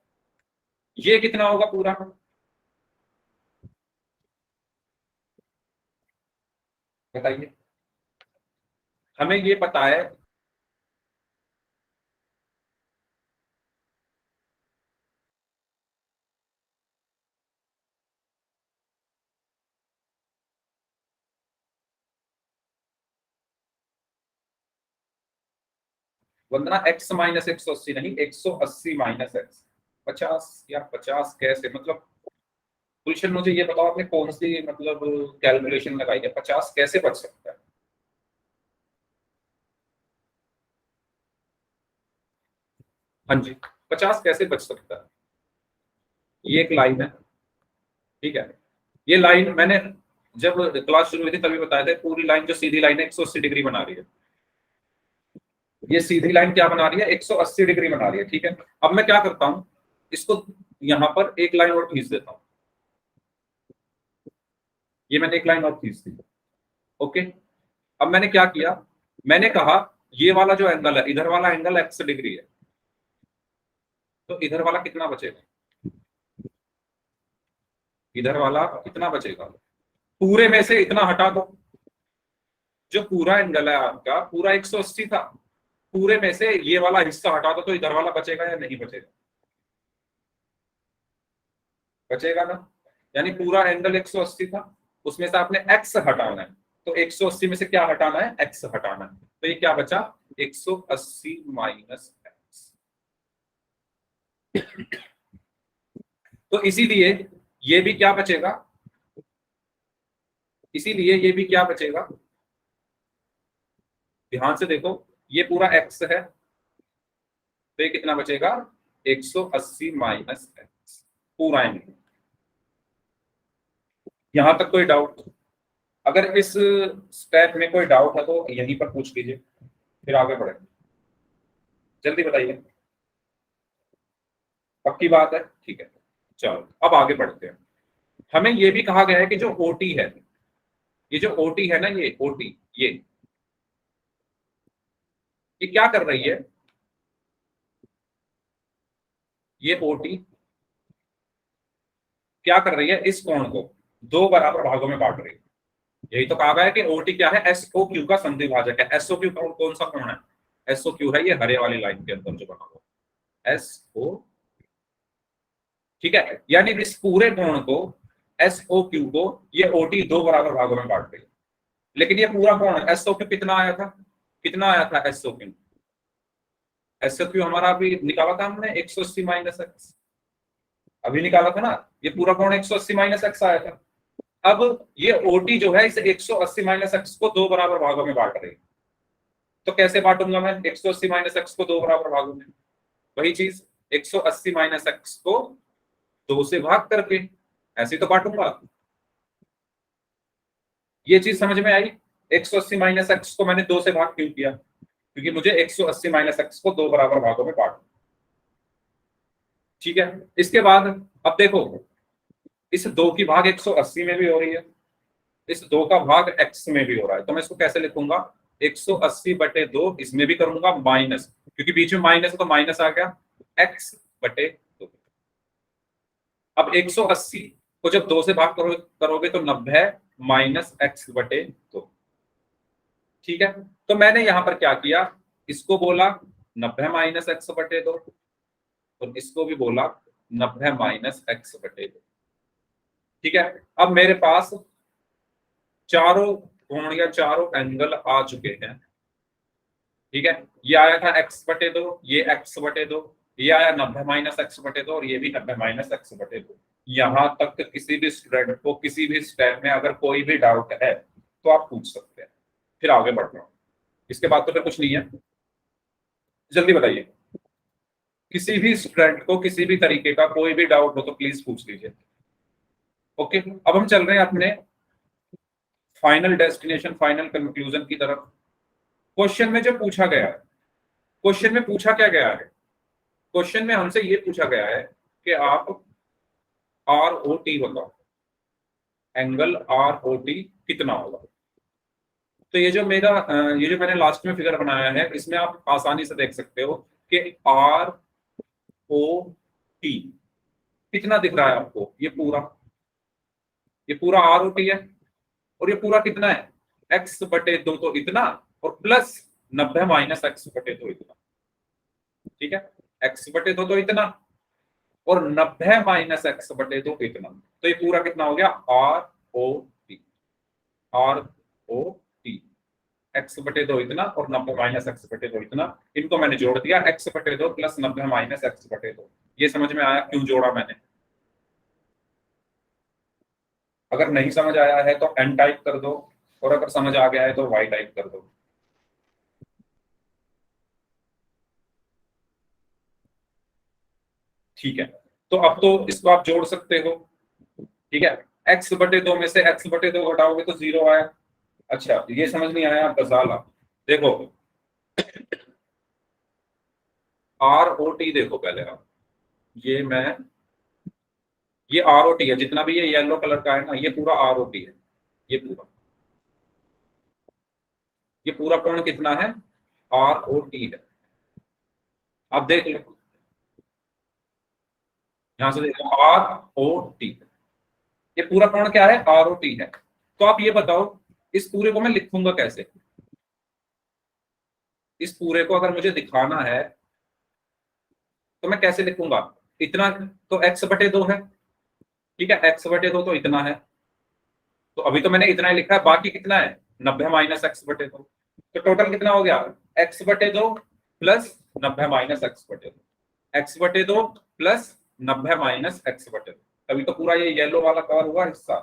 ये कितना होगा पूरा, बताइए। हमें ये पता है वंदना, x माइनस 180 नहीं, 180 माइनस एक्स, 50 या 50 कैसे, मतलब गुलशन मुझे ये बताओ आपने कौन सी मतलब कैलकुलेशन लगाई है, 50 कैसे बच सकता है? हाँ जी, 50 कैसे बच सकता है? ये एक लाइन है, ठीक है। ये लाइन मैंने जब क्लास शुरू हुई थी तभी बताया था, पूरी लाइन जो सीधी लाइन है 180 डिग्री बना रही है। ये सीधी लाइन क्या बना रही है, 180 डिग्री बना रही है, ठीक है। अब मैं क्या करता हूं, इसको यहां पर एक लाइन और खींच देता हूं। ये मैंने एक लाइन और खींच दी, ओके। अब मैंने क्या किया, मैंने कहा ये वाला जो एंगल है, इधर वाला एंगल x डिग्री है, तो इधर वाला कितना बचेगा, इधर वाला कितना बचेगा, पूरे में से इतना हटा दो, जो पूरा एंगल है आपका पूरा 180 था, पूरे में से ये वाला हिस्सा हटा दो तो इधर वाला बचेगा या नहीं बचेगा, बचेगा ना। यानी पूरा एंगल 180 था, उसमें से आपने x हटाना है, तो 180 में से क्या हटाना है, x हटाना है, तो ये क्या बचा 180 माइनस x। तो इसीलिए ये भी क्या बचेगा, इसीलिए ये भी क्या बचेगा, ध्यान से देखो, ये पूरा x है, तो ये कितना बचेगा 180 माइनस x पूरा एंगल। यहां तक कोई डाउट, अगर इस स्टेप में कोई डाउट है तो यहीं पर पूछ लीजिए, फिर आगे बढ़ेंगे, जल्दी बताइए, पक्की बात है, ठीक है। चलो अब आगे बढ़ते हैं। हमें यह भी कहा गया है कि जो ओटी है, ये जो ओटी है ना, ये ओटी ये क्या कर रही है, ये ओटी क्या कर रही है, इस कोण को दो बराबर भागों में बांट रही है। यही तो कहा गया है कि ओटी क्या है, एसओ क्यू का संधि भाजक है। एसओ क्यू कौन सा कोण है, एसओ क्यू है ये हरे वाली लाइन के अंदर जो बना हुआ एसओ, ठीक है। यानी इस पूरे कोण को एसओ क्यू को ये ओटी दो बराबर भागों में बांट रही है। लेकिन ये पूरा कोण एसओ क्यू कितना आया था, कितना आया था एसओ क्यू, एसओ क्यू हमारा अभी निकाला था हमने 180 माइनस एक्स, अभी निकाला था ना, ये पूरा कोण 180 माइनस एक्स आया था। अब ये ओटी जो है इस 180 माइनस एक्स को दो बराबर भागों में बांट रही है, तो कैसे बांटूंगा मैं 180 माइनस एक्स को दो बराबर भागों में, वही चीज 180 माइनस एक्स को दो से भाग करके ऐसे तो बांटूंगा। ये चीज समझ में आई, 180 माइनस एक्स को मैंने दो से भाग क्यों किया, क्योंकि मुझे 180 माइनस एक्स को दो बराबर भागों में बांटना, ठीक है। इसके बाद अब देखो, इस दो की भाग 180 में भी हो रही है, इस दो का भाग x में भी हो रहा है, तो मैं इसको कैसे लिखूंगा 180 बटे दो, इसमें भी करूंगा माइनस, क्योंकि बीच में माइनस है तो माइनस आ गया x बटे दो। अब 180 को जब दो से भाग करोगे तो 90 माइनस x बटे दो, ठीक है। तो मैंने यहां पर क्या किया, इसको बोला 90 माइनस एक्स बटे दो और इसको भी बोला 90 माइनस एक्स बटे दो, ठीक है। अब मेरे पास चारों कोण या चारों एंगल आ चुके हैं, ठीक है। ये आया था x बटे दो, ये x बटे दो, ये आया 90 माइनस एक्स बटे दो और ये भी 90 माइनस एक्स बटे दो। यहां तक किसी भी स्टूडेंट को किसी भी स्टेप में अगर कोई भी डाउट है तो आप पूछ सकते हैं, फिर आगे बढ़ रहा हूं। इसके बाद तो फिर कुछ नहीं है, जल्दी बताइए, किसी भी स्टूडेंट को किसी भी तरीके का कोई भी डाउट हो तो प्लीज पूछ लीजिए। ओके, अब हम चल रहे हैं अपने फाइनल डेस्टिनेशन, फाइनल कंक्लूजन की तरफ। क्वेश्चन में जो पूछा गया है, क्वेश्चन में पूछा क्या गया है, क्वेश्चन में हमसे ये पूछा गया है कि आप आर ओ टी बताओ, एंगल आर ओ टी कितना होगा। तो ये जो मेरा ये जो मैंने लास्ट में फिगर बनाया है, इसमें आप आसानी से देख सकते हो कि आर ओ टी कितना दिख रहा है आपको, ये पूरा आर ओ टी है, और ये पूरा कितना है एक्स बटे दो, तो इतना और प्लस 90 माइनस एक्स बटे दो इतना, ठीक है। एक्स बटे दो तो इतना और 90 माइनस एक्स बटे दो इतना, तो ये पूरा कितना हो गया R O T, R O T, X बटे दो इतना और 90 माइनस एक्स बटे दो इतना, इनको मैंने जोड़ दिया, एक्स बटे दो प्लस 90 माइनस एक्स बटे दो। ये समझ में आया क्यों जोड़ा मैंने, अगर नहीं समझ आया है तो एन टाइप कर दो, और अगर समझ आ गया है तो वाई टाइप कर दो। ठीक है, तो अब तो इसको आप जोड़ सकते हो, ठीक है। एक्स बटे दो में से एक्स बटे दो घटाओगे तो जीरो आया। अच्छा, ये समझ नहीं आया गजाला, देखो आर ओ टी देखो पहले आप, ये आर ओ टी है, जितना भी ये येलो कलर का है ना ये पूरा आर ओ टी है, ये पूरा कोण कितना है आर ओ टी है। आप देख लो, यहां से देखो आर ओ टी, ये पूरा कोण क्या है, ROT है। तो आप ये बताओ इस पूरे को मैं लिखूंगा कैसे? इस पूरे को अगर मुझे दिखाना है तो मैं कैसे लिखूंगा? इतना तो x/2 है, ठीक है, x/2 तो इतना है। तो अभी तो मैंने इतना ही लिखा है, बाकी कितना है 90 माइनस x/2। तो टोटल कितना हो गया, x/2 plus 90 minus x/2, x/2 plus 90 minus x/2। तभी तो पूरा ये येलो वाला कवर हुआ हिस्सा,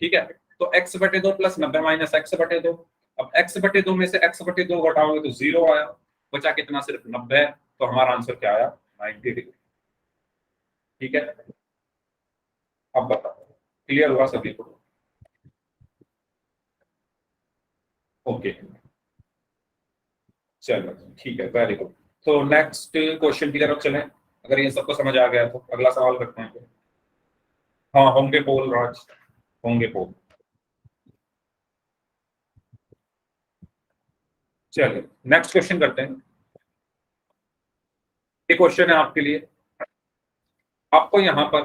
ठीक है। तो x/2 प्लस 90 माइनस x/2। अब x/2 में से x/2 घटाओगे तो 0 आया, बचा कितना, सिर्फ 90। तो हमारा आंसर क्या आया, 90 डिग्री। ठीक है, अब बताओ क्लियर हुआ सभी को? ओके, चलो ठीक है, वेरी गुड। तो नेक्स्ट क्वेश्चन की तरफ चलें। अगर ये सबको समझ आ गया तो अगला सवाल करते हैं। हाँ होंगे पोल राज, होंगे पोल। चलिए नेक्स्ट क्वेश्चन करते हैं। ये क्वेश्चन है आपके लिए। आपको यहाँ पर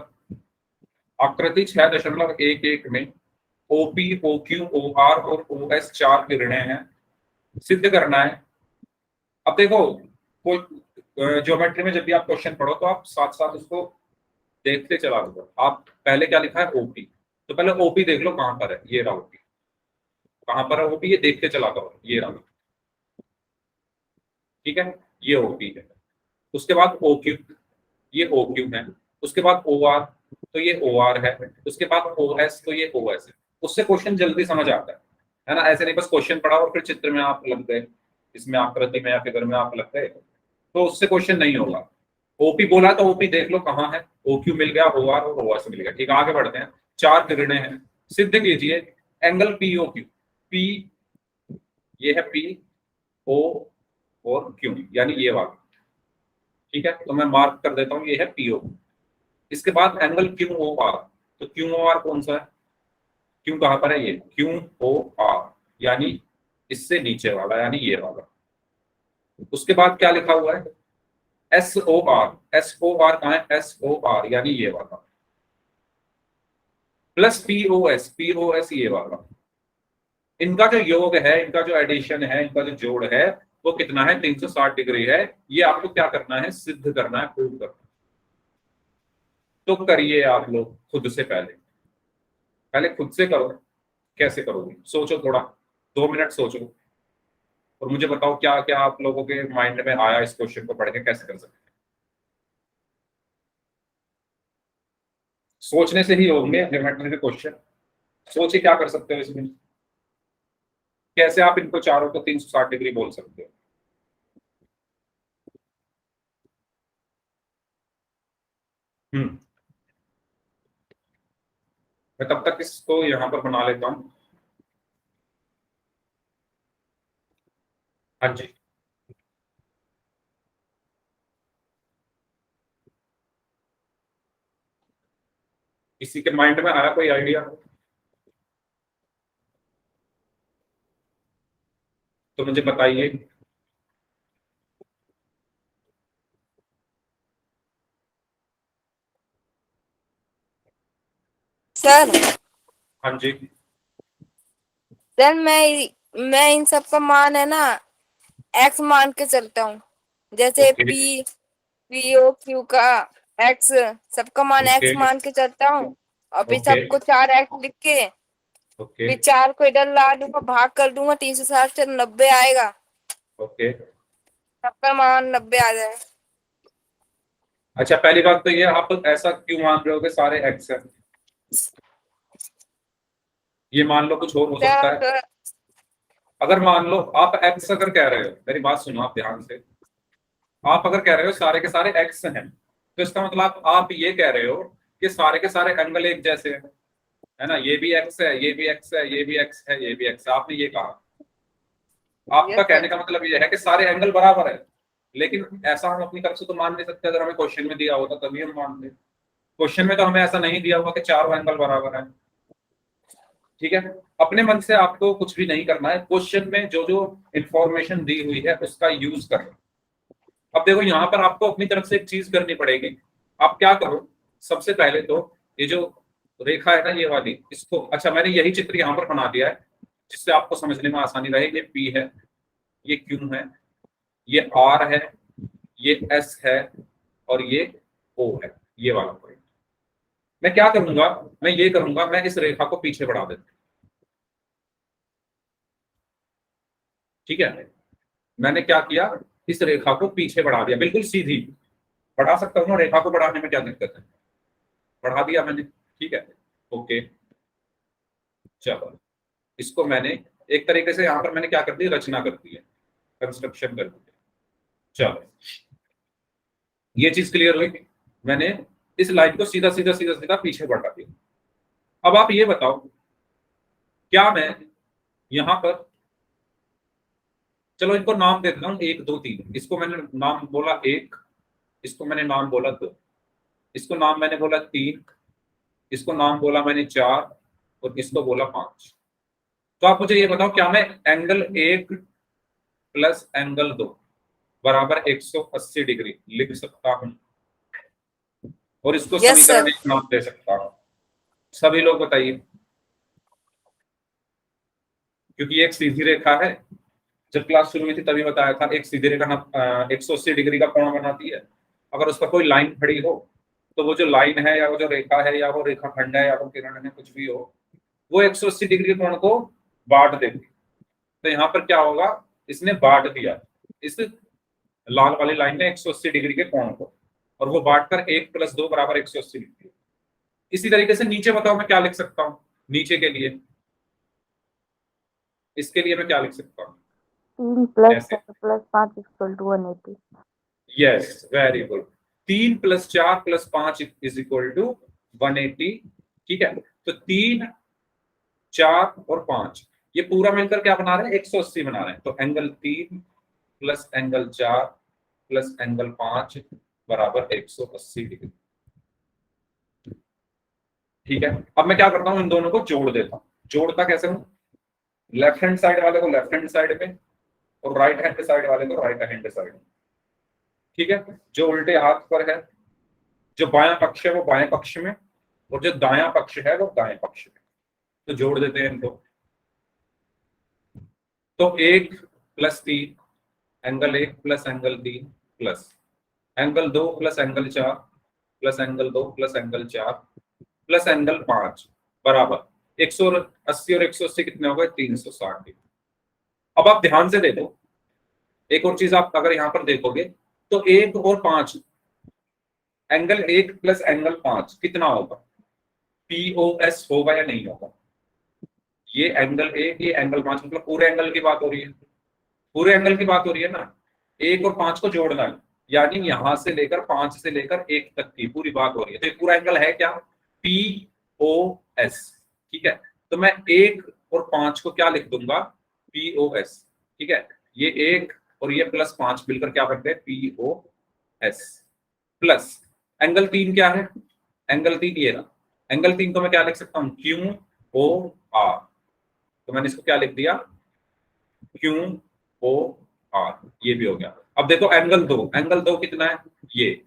आकृति 6.11 में OP, OQ, OR और OS 4 किरणें हैं, सिद्ध करना है। अब देखो, कोई ज्योमेट्री में जब भी आप क्वेश्चन पढ़ो तो आप साथ साथ उसको देखते चला करो। आप पहले क्या लिखा है, OP, तो पहले OP देख लो कहां पर है, ये रहा OP। कहां पर है OP, ये देखते चला करो, ये रहा, ठीक है, ये OP है। उसके बाद OQ, ये OQ है। उसके बाद OR, तो ये OR है। उसके बाद OS, तो ये OS है। उससे क्वेश्चन जल्दी समझ आता है ना। ऐसे नहीं बस क्वेश्चन पढ़ा और फिर चित्र में आप लग गए, इसमें आकृति में या फिगर में आप लग गए, तो उससे क्वेश्चन नहीं होगा। OP बोला तो OP देख लो कहाँ है, OQ मिल गया, OR और OS मिल गया। ठीक है, आगे बढ़ते हैं। 4 किरणें हैं, सिद्ध कीजिए एंगल POQ। P, ये है P, O और Q, यानी ये वाला, ठीक है। तो मैं मार्क कर देता हूँ, ये है PO। इसके बाद एंगल QOR, तो QOR कौन सा है, क्यू कहां पर है, ये QOR, यानी इससे नीचे वाला, यानी ये वाला। उसके बाद क्या लिखा हुआ है, SOR, SOR कहां है, SOR यानी ये वाला, प्लस POS, POS ये वाला। इनका जो योग है, इनका जो एडिशन है, इनका जो जोड़ है वो कितना है, 360 डिग्री है। ये आपको क्या करना है, सिद्ध करना है, प्रूव करना है। तो करिए आप लोग खुद से, पहले पहले खुद से करो। कैसे करोगे, सोचो थोड़ा, 2 मिनट सोचो और मुझे बताओ क्या क्या आप लोगों के माइंड में आया इस क्वेश्चन को पढ़ के, कैसे कर सकते हैं। सोचने से ही होंगे ज्योमेट्री के क्वेश्चन। सोचिए क्या कर सकते हो इसमें, कैसे आप इनको चारों को 360 डिग्री बोल सकते हो। हम्म, मैं तब तक इसको यहां पर बना लेता हूं। हाँ जी, किसी के माइंड में आया कोई आइडिया तो मुझे बताइए। सर हाँ जी, सर मैं इन सब का मान है ना एक्स मान के चलता हूँ। जैसे ओके POQ का एक्स, सबका मान ओके एक्स मान के चलता हूँ। और फिर ओके सबको 4x लिख के ओके फिर 4 को इधर ला दूंगा, भाग कर दूंगा, 360 से 90 आएगा। ओके। सबका मान 90 आ जाए। अच्छा, पहली बात तो ये, आप ऐसा क्यों मान रहे हो कि सारे एक्स हैं? ये मान लो कुछ और हो सकता है। सर अगर मान लो आप एक्स अगर कह रहे हो, मेरी बात सुनो आप ध्यान से, आप अगर कह रहे हो सारे के सारे एक्स हैं, तो इसका मतलब आप ये कह रहे हो कि सारे के सारे एंगल एक जैसे हैं, है ना। ये भी एक्स है, ये भी एक्स है, ये भी एक्स है, ये भी एक्स है, आपने ये कहा। आपका यस कहने सर। का मतलब ये है कि सारे एंगल बराबर है। लेकिन ऐसा हम अपनी तरफ से तो मान नहीं सकते। अगर हमें क्वेश्चन में दिया होता तभी हम मानते। क्वेश्चन में तो हमें ऐसा नहीं दिया हुआ कि चारों एंगल बराबर है, ठीक है। अपने मन से आपको कुछ भी नहीं करना है, क्वेश्चन में जो जो इंफॉर्मेशन दी हुई है उसका यूज करना। अब देखो यहाँ पर आपको अपनी तरफ से एक चीज करनी पड़ेगी। आप क्या करो, सबसे पहले तो ये जो तो रेखा है ना ये वाली, इसको, अच्छा मैंने यही चित्र यहाँ पर बना दिया है जिससे आपको समझने में आसानी रहे। ये P है, ये Q है, ये R है, ये S है और ये O है, ये वाला पॉइंट। मैं क्या करूंगा, मैं ये करूंगा, मैं इस रेखा को पीछे बढ़ा देता हूं। ठीक है, मैंने क्या किया, इस रेखा को पीछे बढ़ा दिया, बिल्कुल सीधी बढ़ा सकता हूँ ना, रेखा को बढ़ाने में क्या दिक्कत है, बढ़ा दिया मैंने। ठीक है, ओके, चलो इसको मैंने एक तरीके से यहाँ पर मैंने क्या कर दी, रचना कर दी है, कंस्ट्रक्शन कर दी है। चलो ये चीज क्लियर हुई, मैंने इस लाइन को सीधा सीधा सीधा सीधा पीछे बढ़ा दिया। अब आप ये बताओ, क्या मैं यहां पर, चलो इनको नाम दे देता हूं 1 2 3, इसको मैंने नाम बोला 1, इसको मैंने नाम बोला 2, इसको नाम मैंने बोला 3, इसको नाम बोला मैंने 4 और इसको बोला 5। तो आप मुझे ये बताओ, क्या मैं एंगल 1 प्लस एंगल 2 बराबर 180 डिग्री लिख सकता हूं और इसको Yes, समीकरण sir. एक नाम दे सकता हूं? सभी लोग बताइए, क्योंकि ये एक सीधी रेखा है, जब क्लास शुरू हुई थी तभी बताया था, एक सीधी रेखा 180 डिग्री का कोण बनाती है। अगर उस पर कोई लाइन खड़ी हो तो वो जो लाइन है या वो जो रेखा है या वो रेखाखंड है या वो किरण है, कुछ भी हो, वो 180 डिग्री कोण को बांट देगी। तो यहाँ पर क्या होगा, इसने बांट दिया इस लाल वाली लाइन ने 180 डिग्री के कोण को, और वो बांट कर 1 + 2 बराबर 180 डिग्री। इसी तरीके से नीचे बताओ मैं क्या लिख सकता हूँ, नीचे के लिए, इसके लिए मैं क्या लिख सकता हूँ, 3 + ऐसे। 4 + 5 = 180। Yes, very good. 3 + 4 + 5 = 180। ठीक है, तो 3 4 और 5 ये पूरा मिलकर क्या बना रहे हैं, 180 बना रहे हैं। तो angle 3 plus angle 4 plus angle 5 बराबर 180 डिग्री। ठीक है, अब मैं क्या करता हूं, इन दोनों को जोड़ देता हूं। जोड़ता कैसे हूं, लेफ्ट हैंड साइड वाले को लेफ्ट हैंड साइड में और राइट हैंड साइड वाले को राइट हैंड साइड में। ठीक है, जो उल्टे हाथ पर है, जो बायां पक्ष है वो बाएं पक्ष में और जो दायां पक्ष है वो दाएं पक्ष में। तो जोड़ देते हैं इनको। तो 1 + 3 angle 1 plus angle 3 plus angle 2 plus angle 4 plus angle 2 plus angle 4 plus angle 5 बराबर 180 और 180 कितने हो गए, 360 डिग्री। अब आप ध्यान से देखो, एक और चीज आप अगर यहां पर देखोगे तो 1 और 5, एंगल 1 प्लस एंगल 5 कितना होगा, POS होगा या नहीं होगा। ये एंगल 1, ये एंगल 5, मतलब पूरे एंगल की बात हो रही है, पूरे एंगल की बात हो रही है ना। 1 और 5 को जोड़ना है, यानी यहां से लेकर 5 से लेकर 1 तक की पूरी बात हो रही है। तो ये पूरा एंगल है क्या, POS। ठीक है, तो मैं 1 और 5 को क्या लिख दूंगा, POS। ठीक है, ये 1 और ये प्लस 5 मिलकर क्या बनते हैं, POS। प्लस एंगल 3 क्या है, एंगल 3 ये ना, एंगल 3 को मैं क्या लिख सकता हूँ, QOR। तो मैंने इसको क्या लिख दिया, QOR, ये भी हो गया। अब देखो एंगल 2, एंगल 2 कितना है, ये,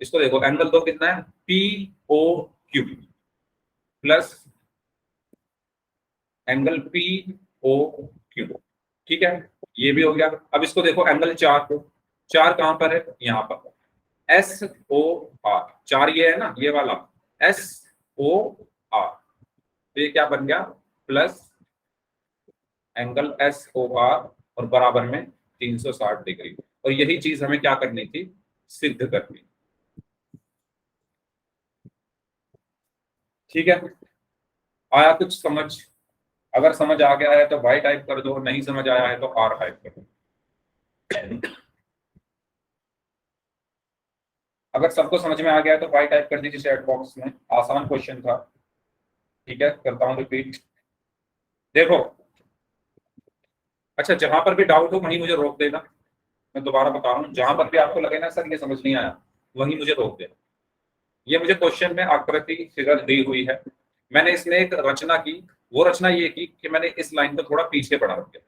इसको देखो एंगल 2 कितना है, POQ प्लस एंगल POQ। ठीक है, ये भी हो गया। अब इसको देखो एंगल 4 को, 4 कहां पर है, यहां पर, SOR, 4 ये है ना, ये वाला SOR। तो ये क्या बन गया, प्लस एंगल SOR और बराबर में 360 डिग्री। और यही चीज हमें क्या करनी थी, सिद्ध करनी। ठीक है, आया कुछ समझ, अगर समझ आ गया है तो वाई टाइप कर दो, नहीं समझ आया है तो आर टाइप कर दो। अगर सबको समझ में आ गया है तो वाई टाइप कर दीजिए चैट बॉक्स में, आसान क्वेश्चन था। ठीक है, करता हूं रिपीट, देखो। अच्छा, जहां पर भी डाउट हो वहीं मुझे रोक देना, मैं दोबारा बता रहा हूँ, जहां पर भी आपको लगे ना सर ये समझ नहीं आया, वहीं मुझे रोक देना। ये मुझे क्वेश्चन में आकृति फिगर दी हुई है, मैंने इसमें एक रचना की। वो रचना ये की कि मैंने इस लाइन को थोड़ा पीछे बढ़ा दिया,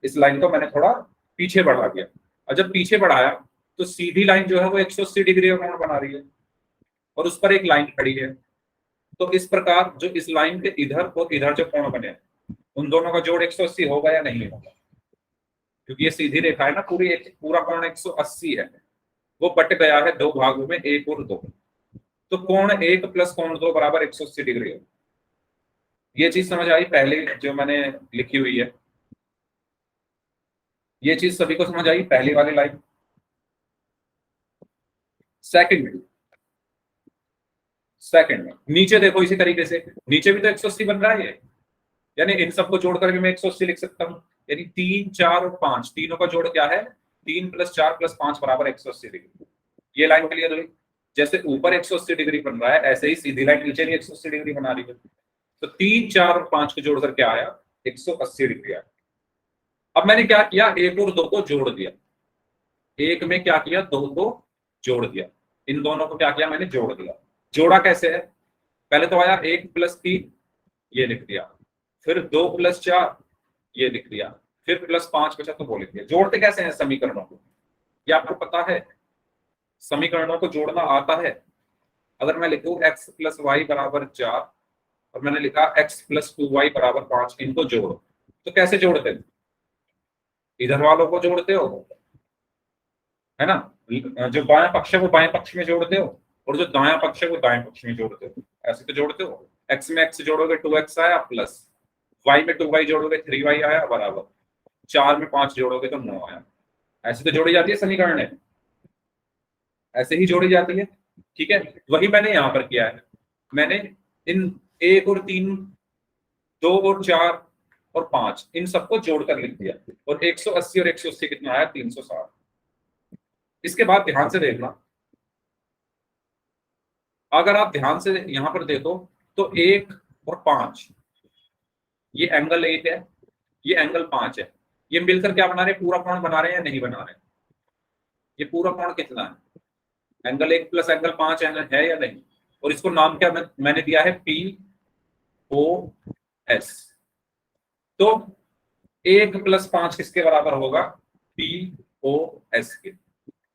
इस लाइन को मैंने थोड़ा पीछे बढ़ा दिया, और जब पीछे बढ़ाया तो सीधी लाइन जो है वो 180 डिग्री का कोण बना रही है और उस पर एक लाइन खड़ी है। तो इस प्रकार जो इस लाइन के इधर और इधर जो कोण बने उन दोनों का जोड़ 180 होगा या नहीं होगा, क्योंकि ये सीधी रेखा है ना, पूरा कोण 180 है, वो बट गया है दो भागों में, 1 और 2। तो कोण 1 प्लस कोण 2 बराबर 180 डिग्री है। ये चीज समझ आई पहले जो मैंने लिखी हुई है, ये चीज सभी को समझ आई पहली वाली लाइन। सेकंड में नीचे देखो, इसी तरीके से नीचे भी तो 180 बन रहा है ये, यानी इन सबको जोड़कर भी मैं 180 लिख सकता हूँ, यानी 3, 4 और 5 तीनों का जोड़ क्या है, 3 + 4 + 5 बराबर 180 डिग्री। ये लाइन क्लियर हुई। जैसे ऊपर 180 डिग्री बन रहा है, ऐसे ही सीधी लाइन नीचे भी 180 डिग्री बना रही है। तो 3, 4 और 5 को जोड़कर क्या आया, 180 डिग्री आया। अब मैंने क्या किया, 1 और 2 को जोड़ दिया। एक में क्या किया, 2 को जोड़ दिया। इन दोनों को क्या किया, मैंने जोड़ दिया। जोड़ा कैसे है, पहले तो आया 1 + 3 ये लिख दिया, फिर 2 + 4 ये लिख दिया, फिर +5 बचा तो वो लिख दिया। जोड़ते कैसे हैं समीकरणों को, ये आपको पता है, समीकरणों को जोड़ना आता है। अगर मैं लिखूं x + y = 4 और मैंने लिखा x + 2y = 5, इनको जोड़ो, तो कैसे जोड़ते हैं, इधर वालों को जोड़ते हो, है ना, जो बायां पक्ष है वो बाएं पक्ष में जोड़ते हो, और जो दायां पक्ष है वो दाएं पक्ष में जोड़ते हो। ऐसे तो जोड़ते हो, x में x जोड़ोगे 2x आया, प्लस y में 2y जोड़ोगे 3y आया, बराबर 4 में 5 जोड़ोगे तो 9 आया। ऐसे तो जोड़ी जाती है समीकरण, ऐसे ही जोड़ी जाती है। ठीक है, वही मैंने यहां पर किया है। मैंने इन 1 और 3, 2 और 4 और 5 इन सबको जोड़कर लिख दिया, और 180 और 180 कितना आया, 360। इसके बाद ध्यान से देखना, अगर आप ध्यान से यहां पर देखो तो 1 और 5 ये एंगल 1 है, ये एंगल 5 है, ये मिलकर क्या बना रहे हैं, पूरा कोण बना रहे हैं या नहीं बना रहे हैं। ये पूरा कोण कितना है, एंगल 1 + एंगल 5 है या नहीं। और इसको नाम क्या मैंने दिया है, POS। तो 1 + 5 किसके बराबर होगा, POS के।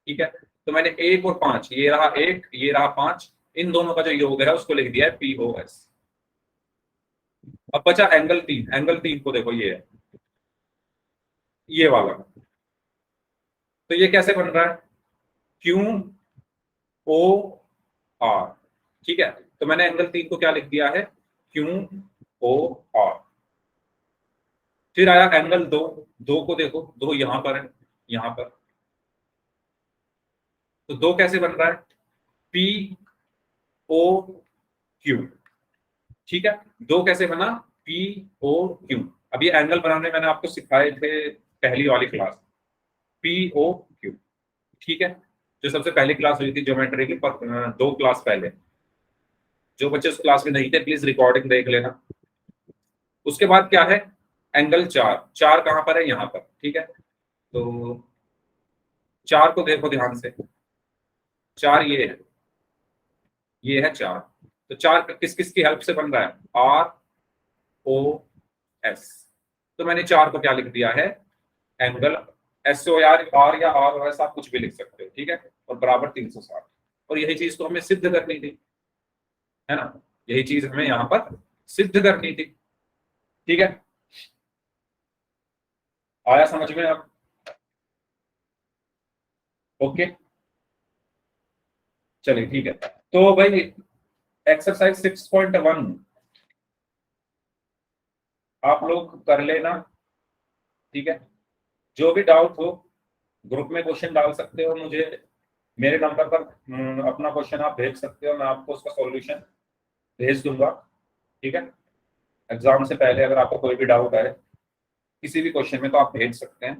ठीक है, तो मैंने 1 और 5, ये रहा 1 ये रहा 5, इन दोनों का जो योग है उसको लिख दिया है POS। अब बचा एंगल 3। एंगल 3 को देखो, ये है ये वाला, तो ये कैसे बन रहा है, QOR। ठीक है, तो मैंने एंगल 3 को क्या लिख दिया है, QOR। फिर आया एंगल 2। 2 को देखो, 2 यहां पर है, यहां पर, तो 2 कैसे बन रहा है, POQ। ठीक है, 2 कैसे बना, POQ। अब ये एंगल बनाने मैंने आपको सिखाए थे पहली वाली क्लास, POQ। ठीक है, जो सबसे पहली क्लास हुई थी ज्योमेट्री की, 2 क्लास पहले। जो बच्चे उस क्लास में नहीं थे प्लीज रिकॉर्डिंग देख लेना। उसके बाद क्या है, एंगल 4। 4 कहां पर है, यहां पर। ठीक है, तो 4 को देखो ध्यान से, 4 ये है, ये है 4। तो 4 किस किस की हेल्प से बन रहा है, ROS। तो मैंने 4 को क्या लिख दिया है, एंगल SOR, R या ROS आप कुछ भी लिख सकते हो। ठीक है, और बराबर 360। और यही चीज तो हमें सिद्ध करनी थी, है ना, यही चीज हमें यहां पर सिद्ध करनी थी। ठीक है, आया समझ में अब, ओके चलिए ठीक है। तो भाई एक्सरसाइज 6.1 आप लोग कर लेना। ठीक है, जो भी डाउट हो ग्रुप में क्वेश्चन डाल सकते हो, मुझे मेरे नंबर पर अपना क्वेश्चन आप भेज सकते हो, मैं आपको उसका सॉल्यूशन भेज दूंगा। ठीक है, एग्जाम से पहले अगर आपको कोई भी डाउट आए किसी भी क्वेश्चन में तो आप भेज सकते हैं।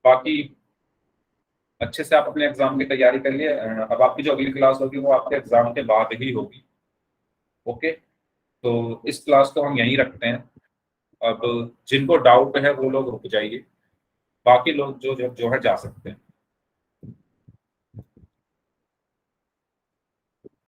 बाकी अच्छे से आप अपने एग्जाम की तैयारी कर लिए। अब आपकी जो अगली क्लास होगी वो आपके एग्जाम के बाद ही होगी। ओके, तो इस क्लास को हम यहीं रखते हैं। अब जिनको डाउट है वो लोग रुक जाइए, बाकी लोग जो है जा सकते हैं।